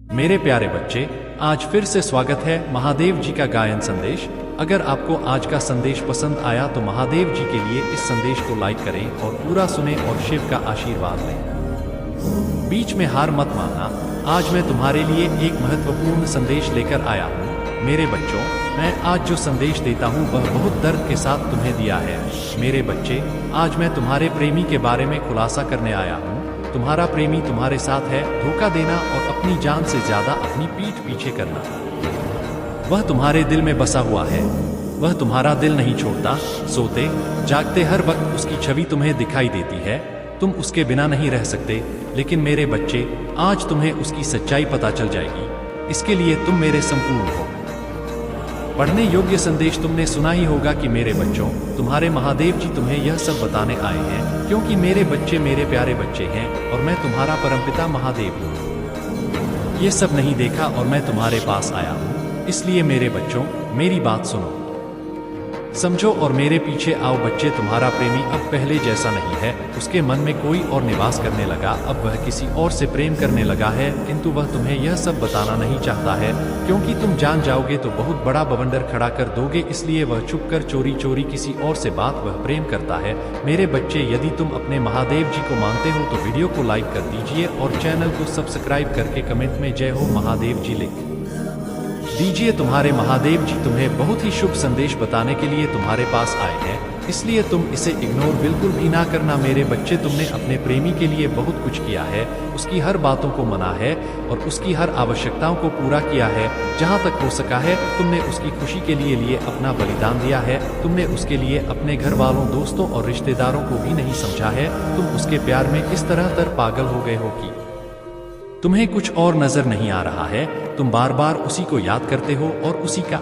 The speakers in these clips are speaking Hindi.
मेरे प्यारे बच्चे, आज फिर से स्वागत है महादेव जी का गायन संदेश। अगर आपको आज का संदेश पसंद आया तो महादेव जी के लिए इस संदेश को लाइक करें और पूरा सुने और शिव का आशीर्वाद लें। बीच में हार मत मानना। आज मैं तुम्हारे लिए एक महत्वपूर्ण संदेश लेकर आया हूँ। मेरे बच्चों, मैं आज जो संदेश देता हूँ वह बहुत दर्द के साथ तुम्हें दिया है। मेरे बच्चे, आज मैं तुम्हारे प्रेमी के बारे में खुलासा करने आया हूँ। तुम्हारा प्रेमी तुम्हारे साथ है, धोखा देना और अपनी जान से ज्यादा अपनी पीठ पीछे करना। वह तुम्हारे दिल में बसा हुआ है। वह तुम्हारा दिल नहीं छोड़ता। सोते जागते हर वक्त उसकी छवि तुम्हें दिखाई देती है। तुम उसके बिना नहीं रह सकते। लेकिन मेरे बच्चे, आज तुम्हें उसकी सच्चाई पता चल जाएगी। इसके लिए तुम मेरे संपूर्ण हो। पढ़ने योग्य संदेश तुमने सुना ही होगा कि मेरे बच्चों, तुम्हारे महादेव जी तुम्हें यह सब बताने आए हैं, क्योंकि मेरे बच्चे मेरे प्यारे बच्चे हैं और मैं तुम्हारा परमपिता महादेव हूँ। ये सब नहीं देखा और मैं तुम्हारे पास आया हूँ। इसलिए मेरे बच्चों, मेरी बात सुनो, समझो और मेरे पीछे आओ। बच्चे, तुम्हारा प्रेमी अब पहले जैसा नहीं है। उसके मन में कोई और निवास करने लगा। अब वह किसी और से प्रेम करने लगा है, किंतु वह तुम्हें यह सब बताना नहीं चाहता है, क्योंकि तुम जान जाओगे तो बहुत बड़ा बवंडर खड़ा कर दोगे। इसलिए वह छुपकर चोरी चोरी किसी और से बात वह प्रेम करता है। मेरे बच्चे, यदि तुम अपने महादेव जी को मानते हो तो वीडियो को लाइक कर दीजिए और चैनल को सब्सक्राइब करके कमेंट में जय हो महादेव जी लिख दीजिए। तुम्हारे महादेव जी तुम्हें बहुत ही शुभ संदेश बताने के लिए तुम्हारे पास आए हैं, इसलिए तुम इसे इग्नोर बिल्कुल भी ना करना। मेरे बच्चे, तुमने अपने प्रेमी के लिए बहुत कुछ किया है। उसकी हर बातों को माना है और उसकी हर आवश्यकताओं को पूरा किया है। जहाँ तक हो सका है तुमने उसकी खुशी के लिए अपना बलिदान दिया है। तुमने उसके लिए अपने घर वालों, दोस्तों और रिश्तेदारों को भी नहीं समझा है। तुम उसके प्यार में इस तरह पागल हो गए हो कि तुम्हें कुछ और नजर नहीं आ रहा है। तुम बार बार उसी को याद करते हो और उसी का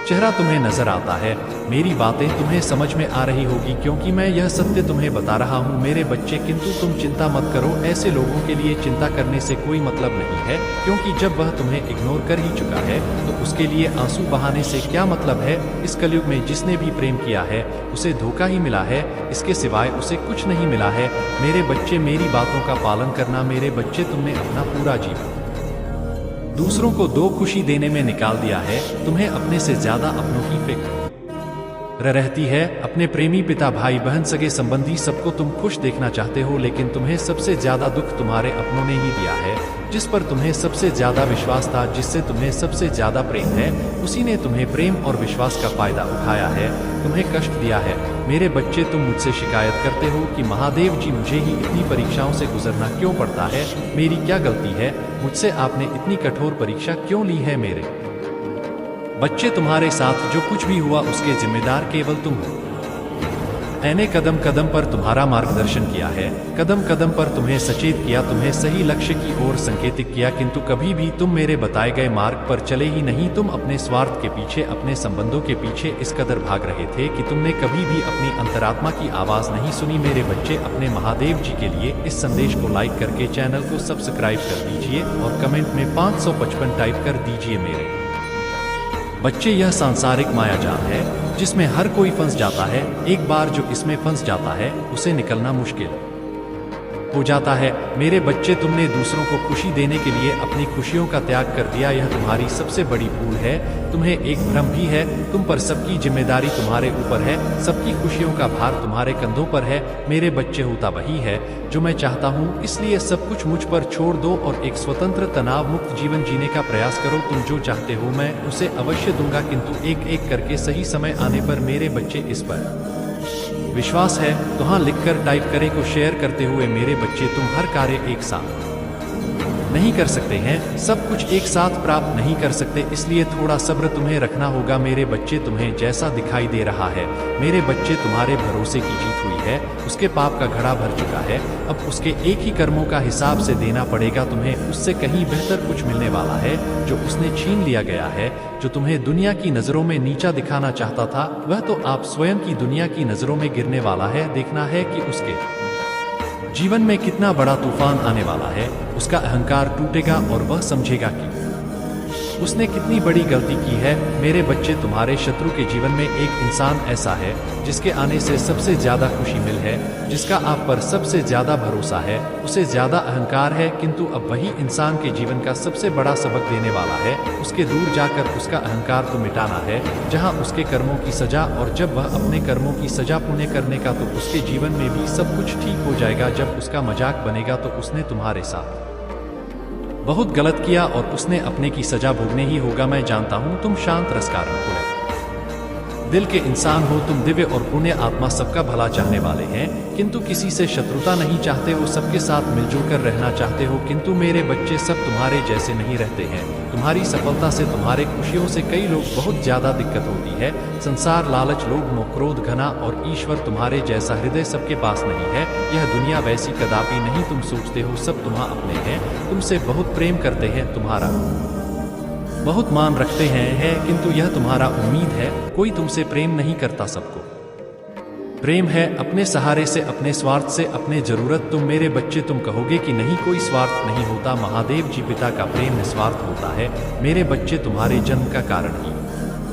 चेहरा तुम्हें नजर आता है। मेरी बातें तुम्हें समझ में आ रही होगी, क्योंकि मैं यह सत्य तुम्हें बता रहा हूँ मेरे बच्चे। किंतु तुम चिंता मत करो। ऐसे लोगों के लिए चिंता करने से कोई मतलब नहीं है, क्योंकि जब वह तुम्हें इग्नोर कर ही चुका है तो उसके लिए आंसू बहाने से क्या मतलब है। इस कलयुग में जिसने भी प्रेम किया है उसे धोखा ही मिला है। इसके सिवाय उसे कुछ नहीं मिला है। मेरे बच्चे, मेरी बातों का पालन करना। मेरे बच्चे, तुमने अपना पूरा जीवन दूसरों को दो खुशी देने में निकाल दिया है। तुम्हें अपने से ज्यादा अपनों की फिक्र रहती है। अपने प्रेमी, पिता, भाई बहन, सगे संबंधी सबको तुम खुश देखना चाहते हो, लेकिन तुम्हें सबसे ज्यादा दुख तुम्हारे अपनों ने ही दिया है। जिस पर तुम्हें सबसे ज्यादा विश्वास था, जिससे तुम्हें सबसे ज्यादा प्रेम है, उसी ने तुम्हें प्रेम और विश्वास का फायदा उठाया है, तुम्हें कष्ट दिया है। मेरे बच्चे, तुम मुझसे शिकायत करते हो कि महादेव जी, मुझे ही इतनी परीक्षाओं से गुजरना क्यों पड़ता है। मेरी क्या गलती है? मुझसे आपने इतनी कठोर परीक्षा क्यों ली है? मेरे बच्चे, तुम्हारे साथ जो कुछ भी हुआ उसके जिम्मेदार केवल तुम हो। मैंने कदम कदम पर तुम्हारा मार्गदर्शन किया है, कदम कदम पर तुम्हें सचेत किया, तुम्हें सही लक्ष्य की ओर संकेतित किया, किंतु कभी भी तुम मेरे बताए गए मार्ग पर चले ही नहीं। तुम अपने स्वार्थ के पीछे, अपने संबंधों के पीछे इस कदर भाग रहे थे कि तुमने कभी भी अपनी अंतरात्मा की आवाज नहीं सुनी। मेरे बच्चे, अपने महादेव जी के लिए इस संदेश को लाइक करके चैनल को सब्सक्राइब कर दीजिए और कमेंट में 555 टाइप कर दीजिए। मेरे बच्चे, यह सांसारिक मायाजाल है जिसमें हर कोई फंस जाता है। एक बार जो इसमें फंस जाता है उसे निकलना मुश्किल हो जाता है। मेरे बच्चे, तुमने दूसरों को खुशी देने के लिए अपनी खुशियों का त्याग कर दिया। यह तुम्हारी सबसे बड़ी भूल है। तुम्हें एक भ्रम भी है तुम पर सबकी जिम्मेदारी तुम्हारे ऊपर है, सबकी खुशियों का भार तुम्हारे कंधों पर है। मेरे बच्चे, होता वही है जो मैं चाहता हूँ, इसलिए सब कुछ मुझ पर छोड़ दो और एक स्वतंत्र, तनाव मुक्त जीवन जीने का प्रयास करो। तुम जो चाहते हो मैं उसे अवश्य दूंगा, किंतु एक एक करके सही समय आने पर। मेरे बच्चे, इस पर विश्वास है तो हाँ लिखकर टाइप करें को शेयर करते हुए। मेरे बच्चे, तुम हर कार्य एक साथ नहीं कर सकते हैं, सब कुछ एक साथ प्राप्त नहीं कर सकते, इसलिए थोड़ा सब्र तुम्हें रखना होगा। मेरे बच्चे, तुम्हें जैसा दिखाई दे रहा है, मेरे बच्चे, तुम्हारे भरोसे की जीत हुई है। उसके पाप का घड़ा भर चुका है। अब उसके एक ही कर्मों का हिसाब से देना पड़ेगा तुम्हें। उससे कहीं बेहतर कुछ मिलने वाला है जो उसने छीन लिया गया है। जो तुम्हें दुनिया की नजरों में नीचा दिखाना चाहता था, वह तो आप स्वयं की दुनिया की नजरों में गिरने वाला है। देखना है कि उसके जीवन में कितना बड़ा तूफान आने वाला है। उसका अहंकार टूटेगा और वह समझेगा कि उसने कितनी बड़ी गलती की है। मेरे बच्चे, तुम्हारे शत्रु के जीवन में एक इंसान ऐसा है जिसके आने से सबसे ज्यादा खुशी मिल है, जिसका आप पर सबसे ज्यादा भरोसा है, उसे ज्यादा अहंकार है, किंतु अब वही इंसान के जीवन का सबसे बड़ा सबक देने वाला है। उसके दूर जाकर उसका अहंकार तो मिटाना है, जहां उसके कर्मों की सजा, और जब वह अपने कर्मों की सजा पुण्य करने का, तो उसके जीवन में भी सब कुछ ठीक हो जाएगा। जब उसका मजाक बनेगा तो उसने तुम्हारे साथ बहुत गलत किया और उसने अपने की सजा भोगने ही होगा। मैं जानता हूँ तुम शांत रसकारन दिल के इंसान हो, तुम दिव्य और पुण्य आत्मा, सबका भला चाहने वाले हैं, किंतु किसी से शत्रुता नहीं चाहते हो, सबके साथ मिलजुल कर रहना चाहते हो। किंतु मेरे बच्चे, सब तुम्हारे जैसे नहीं रहते हैं। तुम्हारी सफलता से, तुम्हारे खुशियों से कई लोग बहुत ज्यादा दिक्कत होती है। संसार, लालच, लोभ, मोह, क्रोध, घना और ईश्वर तुम्हारे जैसा हृदय सबके पास नहीं है। यह दुनिया वैसी कदापि नहीं तुम सोचते हो। सब तुम्हारा अपने हैं, तुमसे बहुत प्रेम करते हैं, तुम्हारा बहुत मान रखते हैं, किंतु यह तुम्हारा उम्मीद है, कोई तुमसे प्रेम नहीं करता। सबको प्रेम है अपने सहारे से, अपने स्वार्थ से, अपने जरूरत। तुम मेरे बच्चे, तुम कहोगे कि नहीं, कोई स्वार्थ नहीं होता। महादेव जी पिता का प्रेम निस्वार्थ होता है। मेरे बच्चे, तुम्हारे जन्म का कारण ही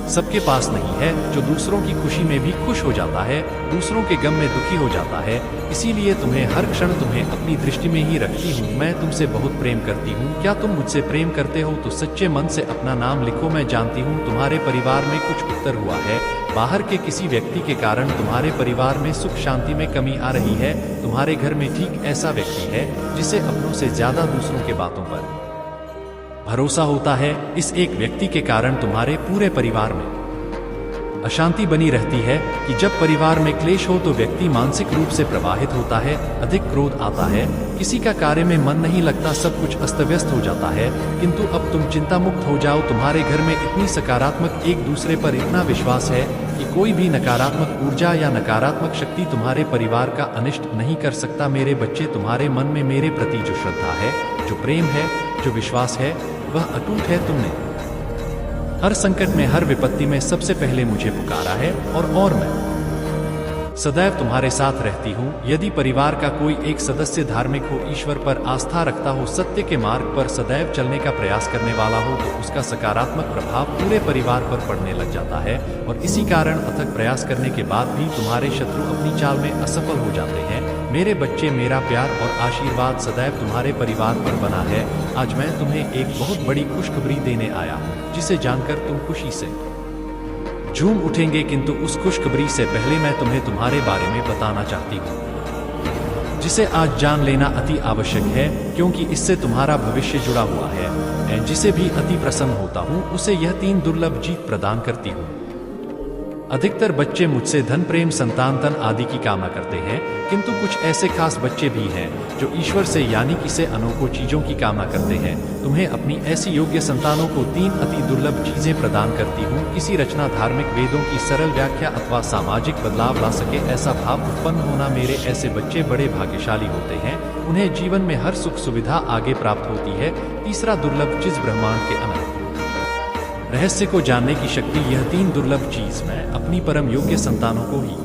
सबके पास नहीं है, जो दूसरों की खुशी में भी खुश हो जाता है, दूसरों के गम में दुखी हो जाता है। इसीलिए तुम्हें हर क्षण, तुम्हें अपनी दृष्टि में ही रखती हूँ। मैं तुमसे बहुत प्रेम करती हूँ। क्या तुम मुझसे प्रेम करते हो तो सच्चे मन से अपना नाम लिखो। मैं जानती हूँ तुम्हारे परिवार में कुछ उत्तर हुआ है। बाहर के किसी व्यक्ति के कारण तुम्हारे परिवार में सुख शांति में कमी आ रही है। तुम्हारे घर में ठीक ऐसा व्यक्ति है जिसे अपनों से ज्यादा दूसरों के बातों पर भरोसा होता है। इस एक व्यक्ति के कारण तुम्हारे पूरे परिवार में अशांति बनी रहती है कि जब परिवार में क्लेश हो तो व्यक्ति मानसिक रूप से प्रभावित होता है, अधिक क्रोध आता है, किसी का कार्य में मन नहीं लगता, सब कुछ अस्त व्यस्त हो जाता है। किंतु अब तुम चिंता मुक्त हो जाओ। तुम्हारे घर में इतनी सकारात्मक, एक दूसरे पर इतना विश्वास है कि कोई भी नकारात्मक ऊर्जा या नकारात्मक शक्ति तुम्हारे परिवार का अनिष्ट नहीं कर सकता। मेरे बच्चे, तुम्हारे मन में मेरे प्रति जो श्रद्धा है, जो प्रेम है, जो विश्वास है, वह अटूट है। तुमने हर संकट में, हर विपत्ति में सबसे पहले मुझे पुकारा है, और मैं सदैव तुम्हारे साथ रहती हूँ। यदि परिवार का कोई एक सदस्य धार्मिक हो, ईश्वर पर आस्था रखता हो, सत्य के मार्ग पर सदैव चलने का प्रयास करने वाला हो, तो उसका सकारात्मक प्रभाव पूरे परिवार पर पड़ने लग जाता है। और इसी कारण अथक प्रयास करने के बाद भी तुम्हारे शत्रु अपनी चाल में असफल हो जाते हैं। मेरे बच्चे, मेरा प्यार और आशीर्वाद सदैव तुम्हारे परिवार पर बना है। आज मैं तुम्हें एक बहुत बड़ी खुशखबरी देने आया हूँ, जिसे जानकर तुम खुशी से झूम उठेंगे। किंतु उस खुशखबरी से पहले मैं तुम्हें तुम्हारे बारे में बताना चाहती हूँ, जिसे आज जान लेना अति आवश्यक है, क्योंकि इससे तुम्हारा भविष्य जुड़ा हुआ है। मैं जिसे भी अति प्रसन्न होता हूँ, उसे यह 3 दुर्लभ जीत प्रदान करती हूँ। अधिकतर बच्चे मुझसे धन, प्रेम, संतान, तन आदि की कामना करते हैं, किंतु कुछ ऐसे खास बच्चे भी हैं जो ईश्वर से, यानी कि से अनोखी चीजों की कामना करते हैं। तुम्हें अपनी ऐसी योग्य संतानों को 3 अति दुर्लभ चीजें प्रदान करती हूँ। किसी रचना, धार्मिक वेदों की सरल व्याख्या अथवा सामाजिक बदलाव ला सके ऐसा भाव उत्पन्न होना। मेरे ऐसे बच्चे बड़े भाग्यशाली होते हैं, उन्हें जीवन में हर सुख सुविधा आगे प्राप्त होती है। तीसरा दुर्लभ चीज, ब्रह्मांड के अनंत रहस्य को जानने की शक्ति। यह 3 दुर्लभ चीज मैं अपनी परम योग्य संतानों को ही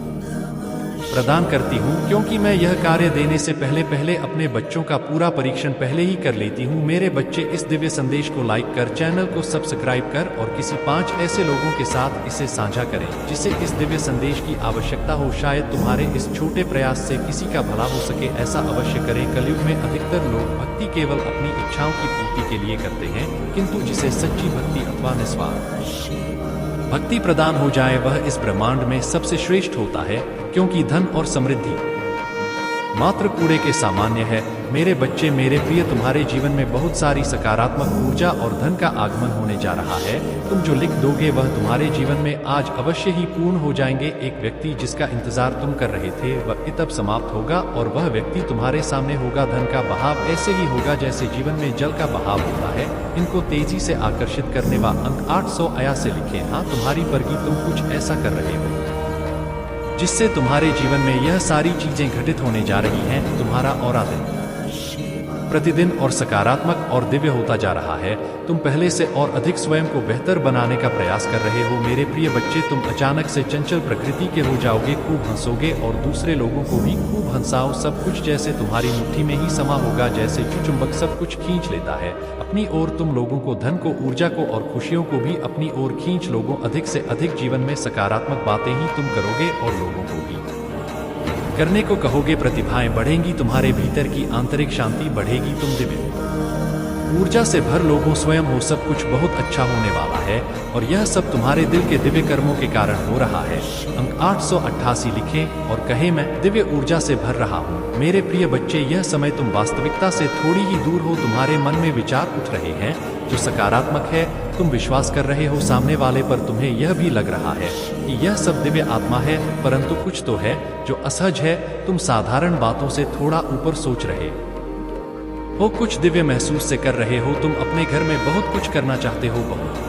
प्रदान करती हूँ, क्योंकि मैं यह कार्य देने से पहले अपने बच्चों का पूरा परीक्षण पहले ही कर लेती हूँ। मेरे बच्चे, इस दिव्य संदेश को लाइक कर, चैनल को सब्सक्राइब कर और किसी 5 ऐसे लोगों के साथ इसे साझा करें जिसे इस दिव्य संदेश की आवश्यकता हो। शायद तुम्हारे इस छोटे प्रयास से किसी का भला हो सके, ऐसा अवश्य करें। कलयुग में अधिकतर लोग भक्ति केवल अपनी इच्छाओं की पूर्ति के लिए करते हैं, किंतु जिसे सच्ची भक्ति अथवा निस्वार्थ भक्ति प्रदान हो जाए, वह इस ब्रह्मांड में सबसे श्रेष्ठ होता है, क्योंकि धन और समृद्धि मात्र कूड़े के सामान्य है। मेरे बच्चे, मेरे प्रिय, तुम्हारे जीवन में बहुत सारी सकारात्मक ऊर्जा और धन का आगमन होने जा रहा है। तुम जो लिख दोगे वह तुम्हारे जीवन में आज अवश्य ही पूर्ण हो जाएंगे। एक व्यक्ति जिसका इंतजार तुम कर रहे थे, वह तब समाप्त होगा और वह व्यक्ति तुम्हारे सामने होगा। धन का बहाव ऐसे ही होगा जैसे जीवन में जल का बहाव होता है। इनको तेजी से आकर्षित करने वाला अंक 800 आया से लिखे। हाँ, तुम्हारी प्रगति, तुम कुछ ऐसा कर रहे हो जिससे तुम्हारे जीवन में यह सारी चीजें घटित होने जा रही हैं। तुम्हारा औरा दिन प्रतिदिन और सकारात्मक और दिव्य होता जा रहा है। तुम पहले से और अधिक स्वयं को बेहतर बनाने का प्रयास कर रहे हो मेरे प्रिय बच्चे। तुम अचानक से चंचल प्रकृति के हो जाओगे, खूब हंसोगे और दूसरे लोगों को भी खूब हंसाओ। सब कुछ जैसे तुम्हारी मुट्ठी में ही समा होगा, जैसे चुंबक सब कुछ खींच लेता है अपनी ओर। तुम लोगों को, धन को, ऊर्जा को और खुशियों को भी अपनी ओर खींच लोगे। अधिक से अधिक जीवन में सकारात्मक बातें ही तुम करोगे और लोगों को भी करने को कहोगे। प्रतिभाएं बढ़ेंगी, तुम्हारे भीतर की आंतरिक शांति बढ़ेगी, तुम दिव्य ऊर्जा से भर लोगों स्वयं हो। सब कुछ बहुत अच्छा होने वाला है और यह सब तुम्हारे दिल के दिव्य कर्मों के कारण हो रहा है। अंक 888 लिखें और कहें, मैं दिव्य ऊर्जा से भर रहा हूँ। मेरे प्रिय बच्चे, यह समय तुम वास्तविकता से थोड़ी ही दूर हो। तुम्हारे मन में विचार उठ रहे हैं जो सकारात्मक है। तुम विश्वास कर रहे हो सामने वाले पर। तुम्हें यह भी लग रहा है कि यह सब दिव्य आत्मा है, परंतु कुछ तो है जो असहज है। तुम साधारण बातों से थोड़ा ऊपर सोच रहे हो, कुछ दिव्य महसूस से कर रहे हो। तुम अपने घर में बहुत कुछ करना चाहते हो, बहुत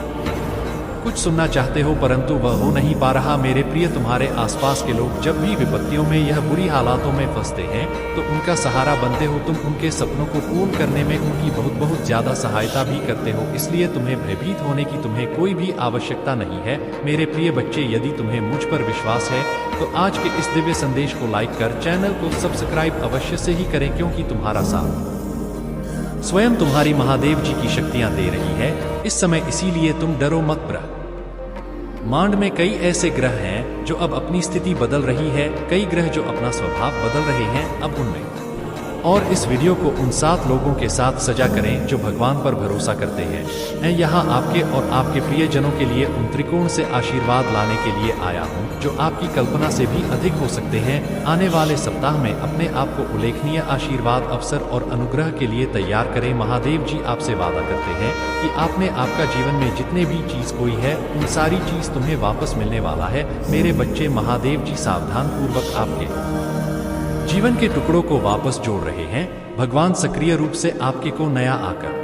कुछ सुनना चाहते हो, परंतु वह हो नहीं पा रहा। मेरे प्रिय, तुम्हारे आसपास के लोग जब भी विपत्तियों में, यह बुरी हालातों में फंसते हैं तो उनका सहारा बनते हो। तुम उनके सपनों को पूर्ण करने में उनकी बहुत बहुत ज्यादा सहायता भी करते हो। इसलिए तुम्हें भयभीत होने की तुम्हें कोई भी आवश्यकता नहीं है मेरे प्रिय बच्चे। यदि तुम्हें मुझ पर विश्वास है तो आज के इस दिव्य संदेश को लाइक कर चैनल को सब्सक्राइब अवश्य से ही करें, क्योंकि तुम्हारा साथ स्वयं तुम्हारी महादेव जी की शक्तियां दे रही है इस समय। इसीलिए तुम डरो मत। ब्रह्मांड में कई ऐसे ग्रह हैं जो अब अपनी स्थिति बदल रही है, कई ग्रह जो अपना स्वभाव बदल रहे हैं अब उनमें। और इस वीडियो को उन 7 लोगों के साथ सजा करें जो भगवान पर भरोसा करते हैं। मैं यहाँ आपके और आपके प्रियजनों के लिए उन त्रिकोण से आशीर्वाद लाने के लिए आया हूँ जो आपकी कल्पना से भी अधिक हो सकते हैं। आने वाले सप्ताह में अपने आप को उल्लेखनीय आशीर्वाद, अवसर और अनुग्रह के लिए तैयार करें। महादेव जी आपसे वादा करते हैं कि आपने आपका जीवन में जितने भी चीज कोई है उन सारी चीज तुम्हें वापस मिलने वाला है मेरे बच्चे। महादेव जी सावधान पूर्वक आपके जीवन के टुकड़ों को वापस जोड़ रहे हैं। भगवान सक्रिय रूप से आपके को नया आकर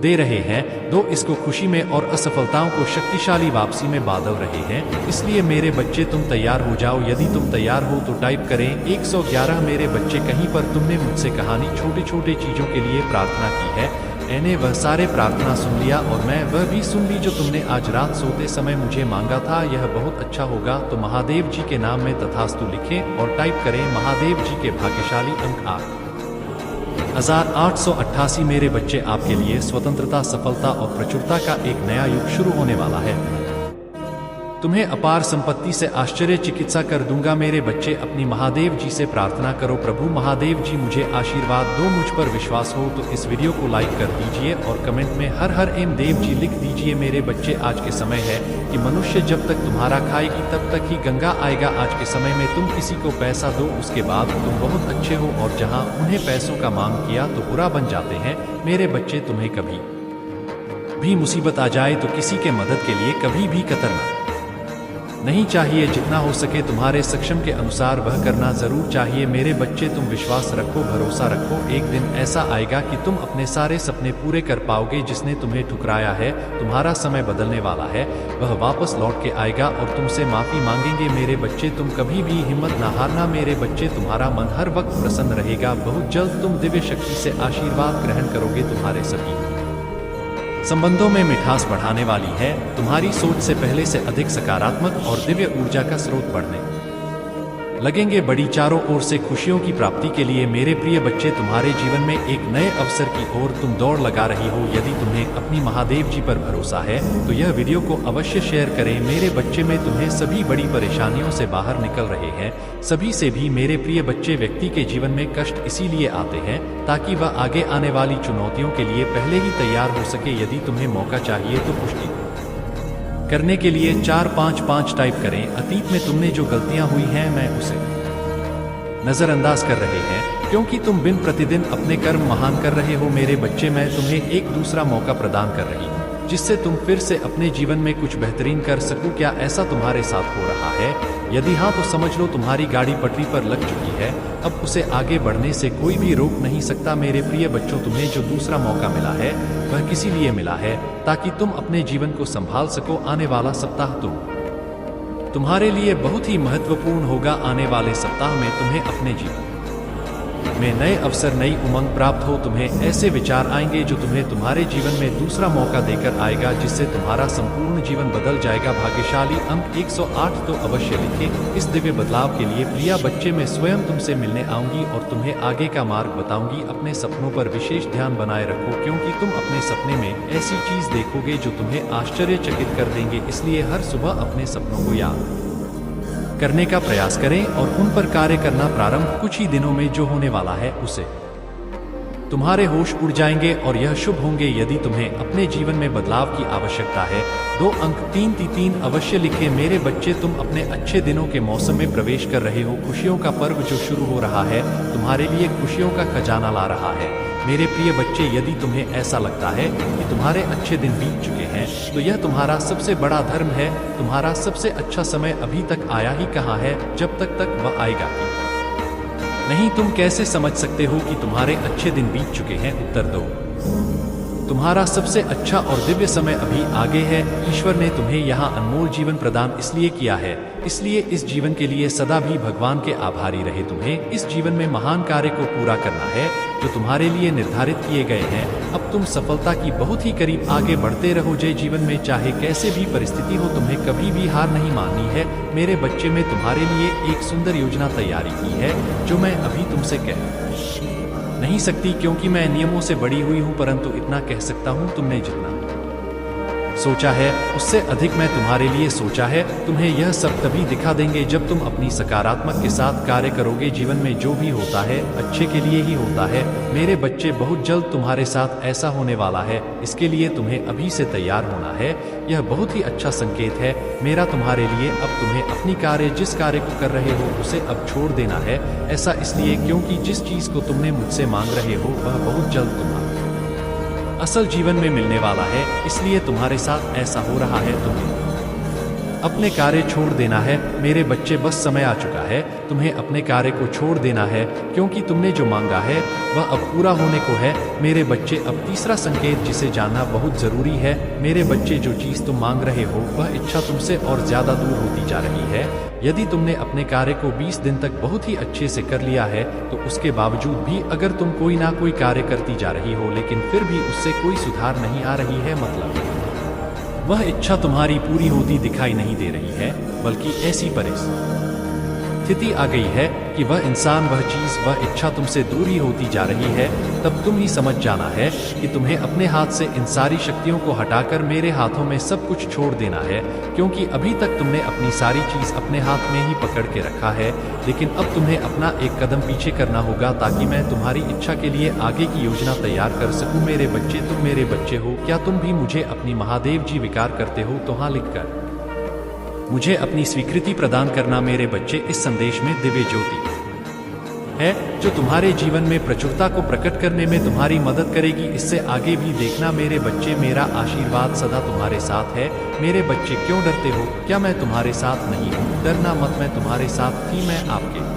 दे रहे हैं। दो इसको खुशी में और असफलताओं को शक्तिशाली वापसी में बादल रहे हैं। इसलिए मेरे बच्चे तुम तैयार हो जाओ। यदि तुम तैयार हो तो टाइप करें 111। मेरे बच्चे, कहीं पर तुमने मुझसे कहानी छोटी छोटी चीजों के लिए प्रार्थना की है। मैंने वह सारे प्रार्थना सुन लिया और मैं वह भी सुन ली जो तुमने आज रात सोते समय मुझे मांगा था। यह बहुत अच्छा होगा। तो महादेव जी के नाम में तथास्तु लिखें और टाइप करें महादेव जी के भाग्यशाली अंक 8888। मेरे बच्चे, आपके लिए स्वतंत्रता, सफलता और प्रचुरता का एक नया युग शुरू होने वाला है। तुम्हें अपार संपत्ति से आश्चर्य चिकित्सा कर दूंगा। मेरे बच्चे, अपनी महादेव जी से प्रार्थना करो, प्रभु महादेव जी मुझे आशीर्वाद दो। मुझ पर विश्वास हो तो इस वीडियो को लाइक कर दीजिए और कमेंट में हर हर एम देव जी लिख दीजिए। मेरे बच्चे, आज के समय है कि मनुष्य जब तक तुम्हारा खाएगी तब तक ही गंगा आएगा। आज के समय में तुम किसी को पैसा दो, उसके बाद तुम बहुत अच्छे हो और जहां उन्हें पैसों का मांग किया तो बुरा बन जाते हैं। मेरे बच्चे, तुम्हें कभी भी मुसीबत आ जाए तो किसी के मदद के लिए कभी भी कतरना नहीं चाहिए। जितना हो सके तुम्हारे सक्षम के अनुसार वह करना जरूर चाहिए। मेरे बच्चे, तुम विश्वास रखो, भरोसा रखो। एक दिन ऐसा आएगा कि तुम अपने सारे सपने पूरे कर पाओगे। जिसने तुम्हें ठुकराया है, तुम्हारा समय बदलने वाला है। वह वापस लौट के आएगा और तुमसे माफी मांगेंगे। मेरे बच्चे, तुम कभी भी हिम्मत ना हारना। मेरे बच्चे, तुम्हारा मन हर वक्त प्रसन्न रहेगा। बहुत जल्द तुम दिव्य शक्ति से आशीर्वाद ग्रहण करोगे। तुम्हारे सभी संबंधों में मिठास बढ़ाने वाली है। तुम्हारी सोच से पहले से अधिक सकारात्मक और दिव्य ऊर्जा का स्रोत बढ़ने लगेंगे। बड़ी चारों ओर से खुशियों की प्राप्ति के लिए मेरे प्रिय बच्चे, तुम्हारे जीवन में एक नए अवसर की ओर तुम दौड़ लगा रही हो। यदि तुम्हें अपनी महादेव जी पर भरोसा है तो यह वीडियो को अवश्य शेयर करें। मेरे बच्चे में तुम्हें सभी बड़ी परेशानियों से बाहर निकल रहे हैं। सभी से भी मेरे प्रिय बच्चे, व्यक्ति के जीवन में कष्ट इसीलिए आते हैं ताकि वह आगे आने वाली चुनौतियों के लिए पहले ही तैयार हो सके। यदि तुम्हें मौका चाहिए तो पुष्टि करने के लिए 455 टाइप करें। अतीत में तुमने जो गलतियां हुई हैं मैं उसे नजरअंदाज कर रहे हैं, क्योंकि तुम दिन प्रतिदिन अपने कर्म महान कर रहे हो। मेरे बच्चे, मैं तुम्हें एक दूसरा मौका प्रदान कर रही हूँ जिससे तुम फिर से अपने जीवन में कुछ बेहतरीन कर सको। क्या ऐसा तुम्हारे साथ हो रहा है? यदि हाँ तो समझ लो तुम्हारी गाड़ी पटरी पर लग चुकी है। अब उसे आगे बढ़ने से कोई भी रोक नहीं सकता। मेरे प्रिय बच्चों, तुम्हें जो दूसरा मौका मिला है वह किसी लिए मिला है ताकि तुम अपने जीवन को संभाल सको। आने वाला सप्ताह तुम्हारे लिए बहुत ही महत्वपूर्ण होगा। आने वाले सप्ताह में तुम्हें अपने जीवन में नए अवसर, नई उमंग प्राप्त हो। तुम्हें ऐसे विचार आएंगे जो तुम्हें तुम्हारे जीवन में दूसरा मौका देकर आएगा, जिससे तुम्हारा संपूर्ण जीवन बदल जाएगा। भाग्यशाली अंक 108 तो अवश्य लिखें। इस दिव्य बदलाव के लिए प्रिया बच्चे, मैं स्वयं तुमसे मिलने आऊंगी और तुम्हें आगे का मार्ग बताऊंगी। अपने सपनों पर विशेष ध्यान बनाए रखो, क्योंकि तुम अपने सपने में ऐसी चीज देखोगे जो तुम्हें आश्चर्यचकित कर देंगे। इसलिए हर सुबह अपने सपनों को याद करने का प्रयास करें और उन पर कार्य करना प्रारंभ कुछ ही दिनों में जो होने वाला है उसे तुम्हारे होश उड़ जाएंगे और यह शुभ होंगे। यदि तुम्हें अपने जीवन में बदलाव की आवश्यकता है 2 अंक 3 अवश्य लिखें। मेरे बच्चे, तुम अपने अच्छे दिनों के मौसम में प्रवेश कर रहे हो। खुशियों का पर्व जो शुरू हो रहा है तुम्हारे लिए खुशियों का खजाना ला रहा है। मेरे प्रिय बच्चे, यदि तुम्हें ऐसा लगता है कि तुम्हारे अच्छे दिन बीत चुके हैं तो यह तुम्हारा सबसे बड़ा धर्म है। तुम्हारा सबसे अच्छा समय अभी तक आया ही कहाँ है, जब तक वह आएगा नहीं। तुम कैसे समझ सकते हो कि तुम्हारे अच्छे दिन बीत चुके हैं? उत्तर दो, तुम्हारा सबसे अच्छा और दिव्य समय अभी आगे है। ईश्वर ने तुम्हें यहाँ अनमोल जीवन प्रदान इसलिए किया है, इसलिए इस जीवन के लिए सदा भी भगवान के आभारी रहे। तुम्हें इस जीवन में महान कार्य को पूरा करना है जो तुम्हारे लिए निर्धारित किए गए हैं। अब तुम सफलता की बहुत ही करीब आगे बढ़ते रहो। जय जीवन में चाहे कैसे भी परिस्थिति हो, तुम्हें कभी भी हार नहीं माननी है। मेरे बच्चे, मैं तुम्हारे लिए एक सुंदर योजना तैयारी की है जो मैं अभी तुमसे कह नहीं सकती, क्योंकि मैं नियमों से बड़ी हुई हूं, परंतु इतना कह सकता हूं, तुमने जितना सोचा है उससे अधिक मैं तुम्हारे लिए सोचा है। तुम्हें यह सब तभी दिखा देंगे जब तुम अपनी सकारात्मक के साथ कार्य करोगे। जीवन में जो भी होता है अच्छे के लिए ही होता है। मेरे बच्चे, बहुत जल्द तुम्हारे साथ ऐसा होने वाला है। इसके लिए तुम्हें अभी से तैयार होना है। यह बहुत ही अच्छा संकेत है मेरा तुम्हारे लिए। अब तुम्हें अपनी कार्य, जिस कार्य को कर रहे हो उसे अब छोड़ देना है। ऐसा इसलिए क्योंकि जिस चीज को तुमने मुझसे मांग रहे हो वह बहुत जल्द तुम्हारा असल जीवन में मिलने वाला है। इसलिए तुम्हारे साथ ऐसा हो रहा है। तुम्हें अपने कार्य छोड़ देना है। मेरे बच्चे, बस समय आ चुका है तुम्हें अपने कार्य को छोड़ देना है, क्योंकि तुमने जो मांगा है वह अब पूरा होने को है। मेरे बच्चे, अब तीसरा संकेत जिसे जानना बहुत जरूरी है। मेरे बच्चे, जो चीज तुम मांग रहे हो वह इच्छा तुमसे और ज्यादा दूर होती जा रही है। यदि तुमने अपने कार्य को 20 दिन तक बहुत ही अच्छे से कर लिया है तो उसके बावजूद भी अगर तुम कोई ना कोई कार्य करती जा रही हो लेकिन फिर भी उससे कोई सुधार नहीं आ रही है, मतलब वह इच्छा तुम्हारी पूरी होती दिखाई नहीं दे रही है, बल्कि ऐसी परिस्थिति आ गई है कि वह इंसान, वह चीज, वह इच्छा तुमसे दूर ही होती जा रही है, तब तुम ही समझ जाना है कि तुम्हें अपने हाथ से इन सारी शक्तियों को हटाकर मेरे हाथों में सब कुछ छोड़ देना है। क्योंकि अभी तक तुमने अपनी सारी चीज अपने हाथ में ही पकड़ के रखा है, लेकिन अब तुम्हें अपना एक कदम पीछे करना होगा ताकि मैं तुम्हारी इच्छा के लिए आगे की योजना तैयार कर सकूं। मेरे बच्चे, तुम मेरे बच्चे हो। क्या तुम भी मुझे अपनी महादेव जी स्वीकार करते हो? तो हाँ लिखकर मुझे अपनी स्वीकृति प्रदान करना। मेरे बच्चे, इस संदेश में दिव्य ज्योति है जो तुम्हारे जीवन में प्रचुरता को प्रकट करने में तुम्हारी मदद करेगी। इससे आगे भी देखना मेरे बच्चे, मेरा आशीर्वाद सदा तुम्हारे साथ है। मेरे बच्चे, क्यों डरते हो? क्या मैं तुम्हारे साथ नहीं हूँ? डरना मत, मैं तुम्हारे साथ थी, मैं आपके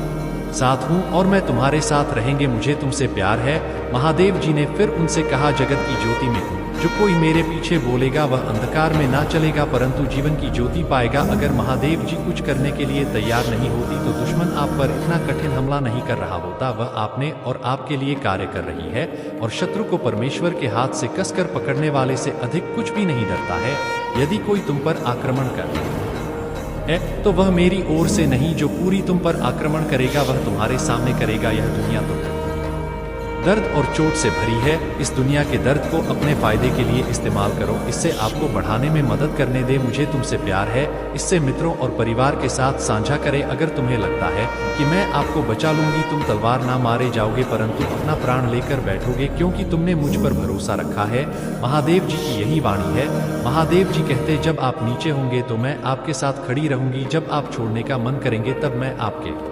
साथ हूँ और मैं तुम्हारे साथ रहेंगे। मुझे तुमसे प्यार है। महादेव जी ने फिर उनसे कहा, जगत की ज्योति में हूँ। जो कोई मेरे पीछे बोलेगा वह अंधकार में ना चलेगा परंतु जीवन की ज्योति पाएगा। अगर महादेव जी कुछ करने के लिए तैयार नहीं होती तो दुश्मन आप पर इतना कठिन हमला नहीं कर रहा होता। वह आपने और आपके लिए कार्य कर रही है और शत्रु को परमेश्वर के हाथ से कसकर पकड़ने वाले से अधिक कुछ भी नहीं डरता है। यदि कोई तुम पर आक्रमण कर है तो वह मेरी ओर से नहीं, जो पूरी तुम पर आक्रमण करेगा वह तुम्हारे सामने करेगा। यह दुनिया तो दर्द और चोट से भरी है। इस दुनिया के दर्द को अपने फायदे के लिए इस्तेमाल करो, इससे आपको बढ़ाने में मदद करने दे। मुझे तुमसे प्यार है। इससे मित्रों और परिवार के साथ साझा करें। अगर तुम्हें लगता है कि मैं आपको बचा लूंगी, तुम तलवार ना मारे जाओगे परंतु अपना प्राण लेकर बैठोगे, क्योंकि तुमने मुझ पर भरोसा रखा है। महादेव जी की यही वाणी है। महादेव जी कहते, जब आप नीचे होंगे तो मैं आपके साथ खड़ी रहूंगी, जब आप छोड़ने का मन करेंगे तब मैं आपके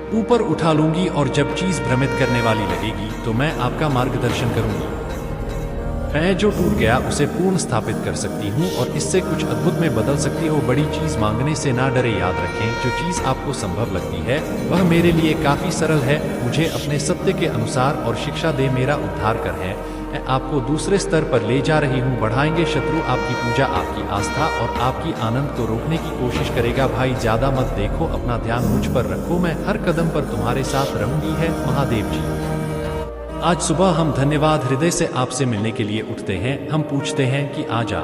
ऊपर उठा लूंगी और जब चीज भ्रमित करने वाली लगेगी तो मैं आपका मार्गदर्शन करूंगी। मैं जो टूट गया उसे पूर्ण स्थापित कर सकती हूँ और इससे कुछ अद्भुत में बदल सकती हो। बड़ी चीज मांगने से ना डरे। याद रखें, जो चीज आपको संभव लगती है वह मेरे लिए काफी सरल है। मुझे अपने सत्य के अनुसार और शिक्षा दे, मेरा उद्धार कर है। मैं आपको दूसरे स्तर पर ले जा रही हूँ। बढ़ाएंगे शत्रु आपकी पूजा, आपकी आस्था और आपकी आनंद को रोकने की कोशिश करेगा। भाई ज्यादा मत देखो, अपना ध्यान मुझ पर रखो, मैं हर कदम पर तुम्हारे साथ रहूंगी है महादेव जी। आज सुबह हम धन्यवाद हृदय से आपसे मिलने के लिए उठते हैं। हम पूछते हैं कि आ जा,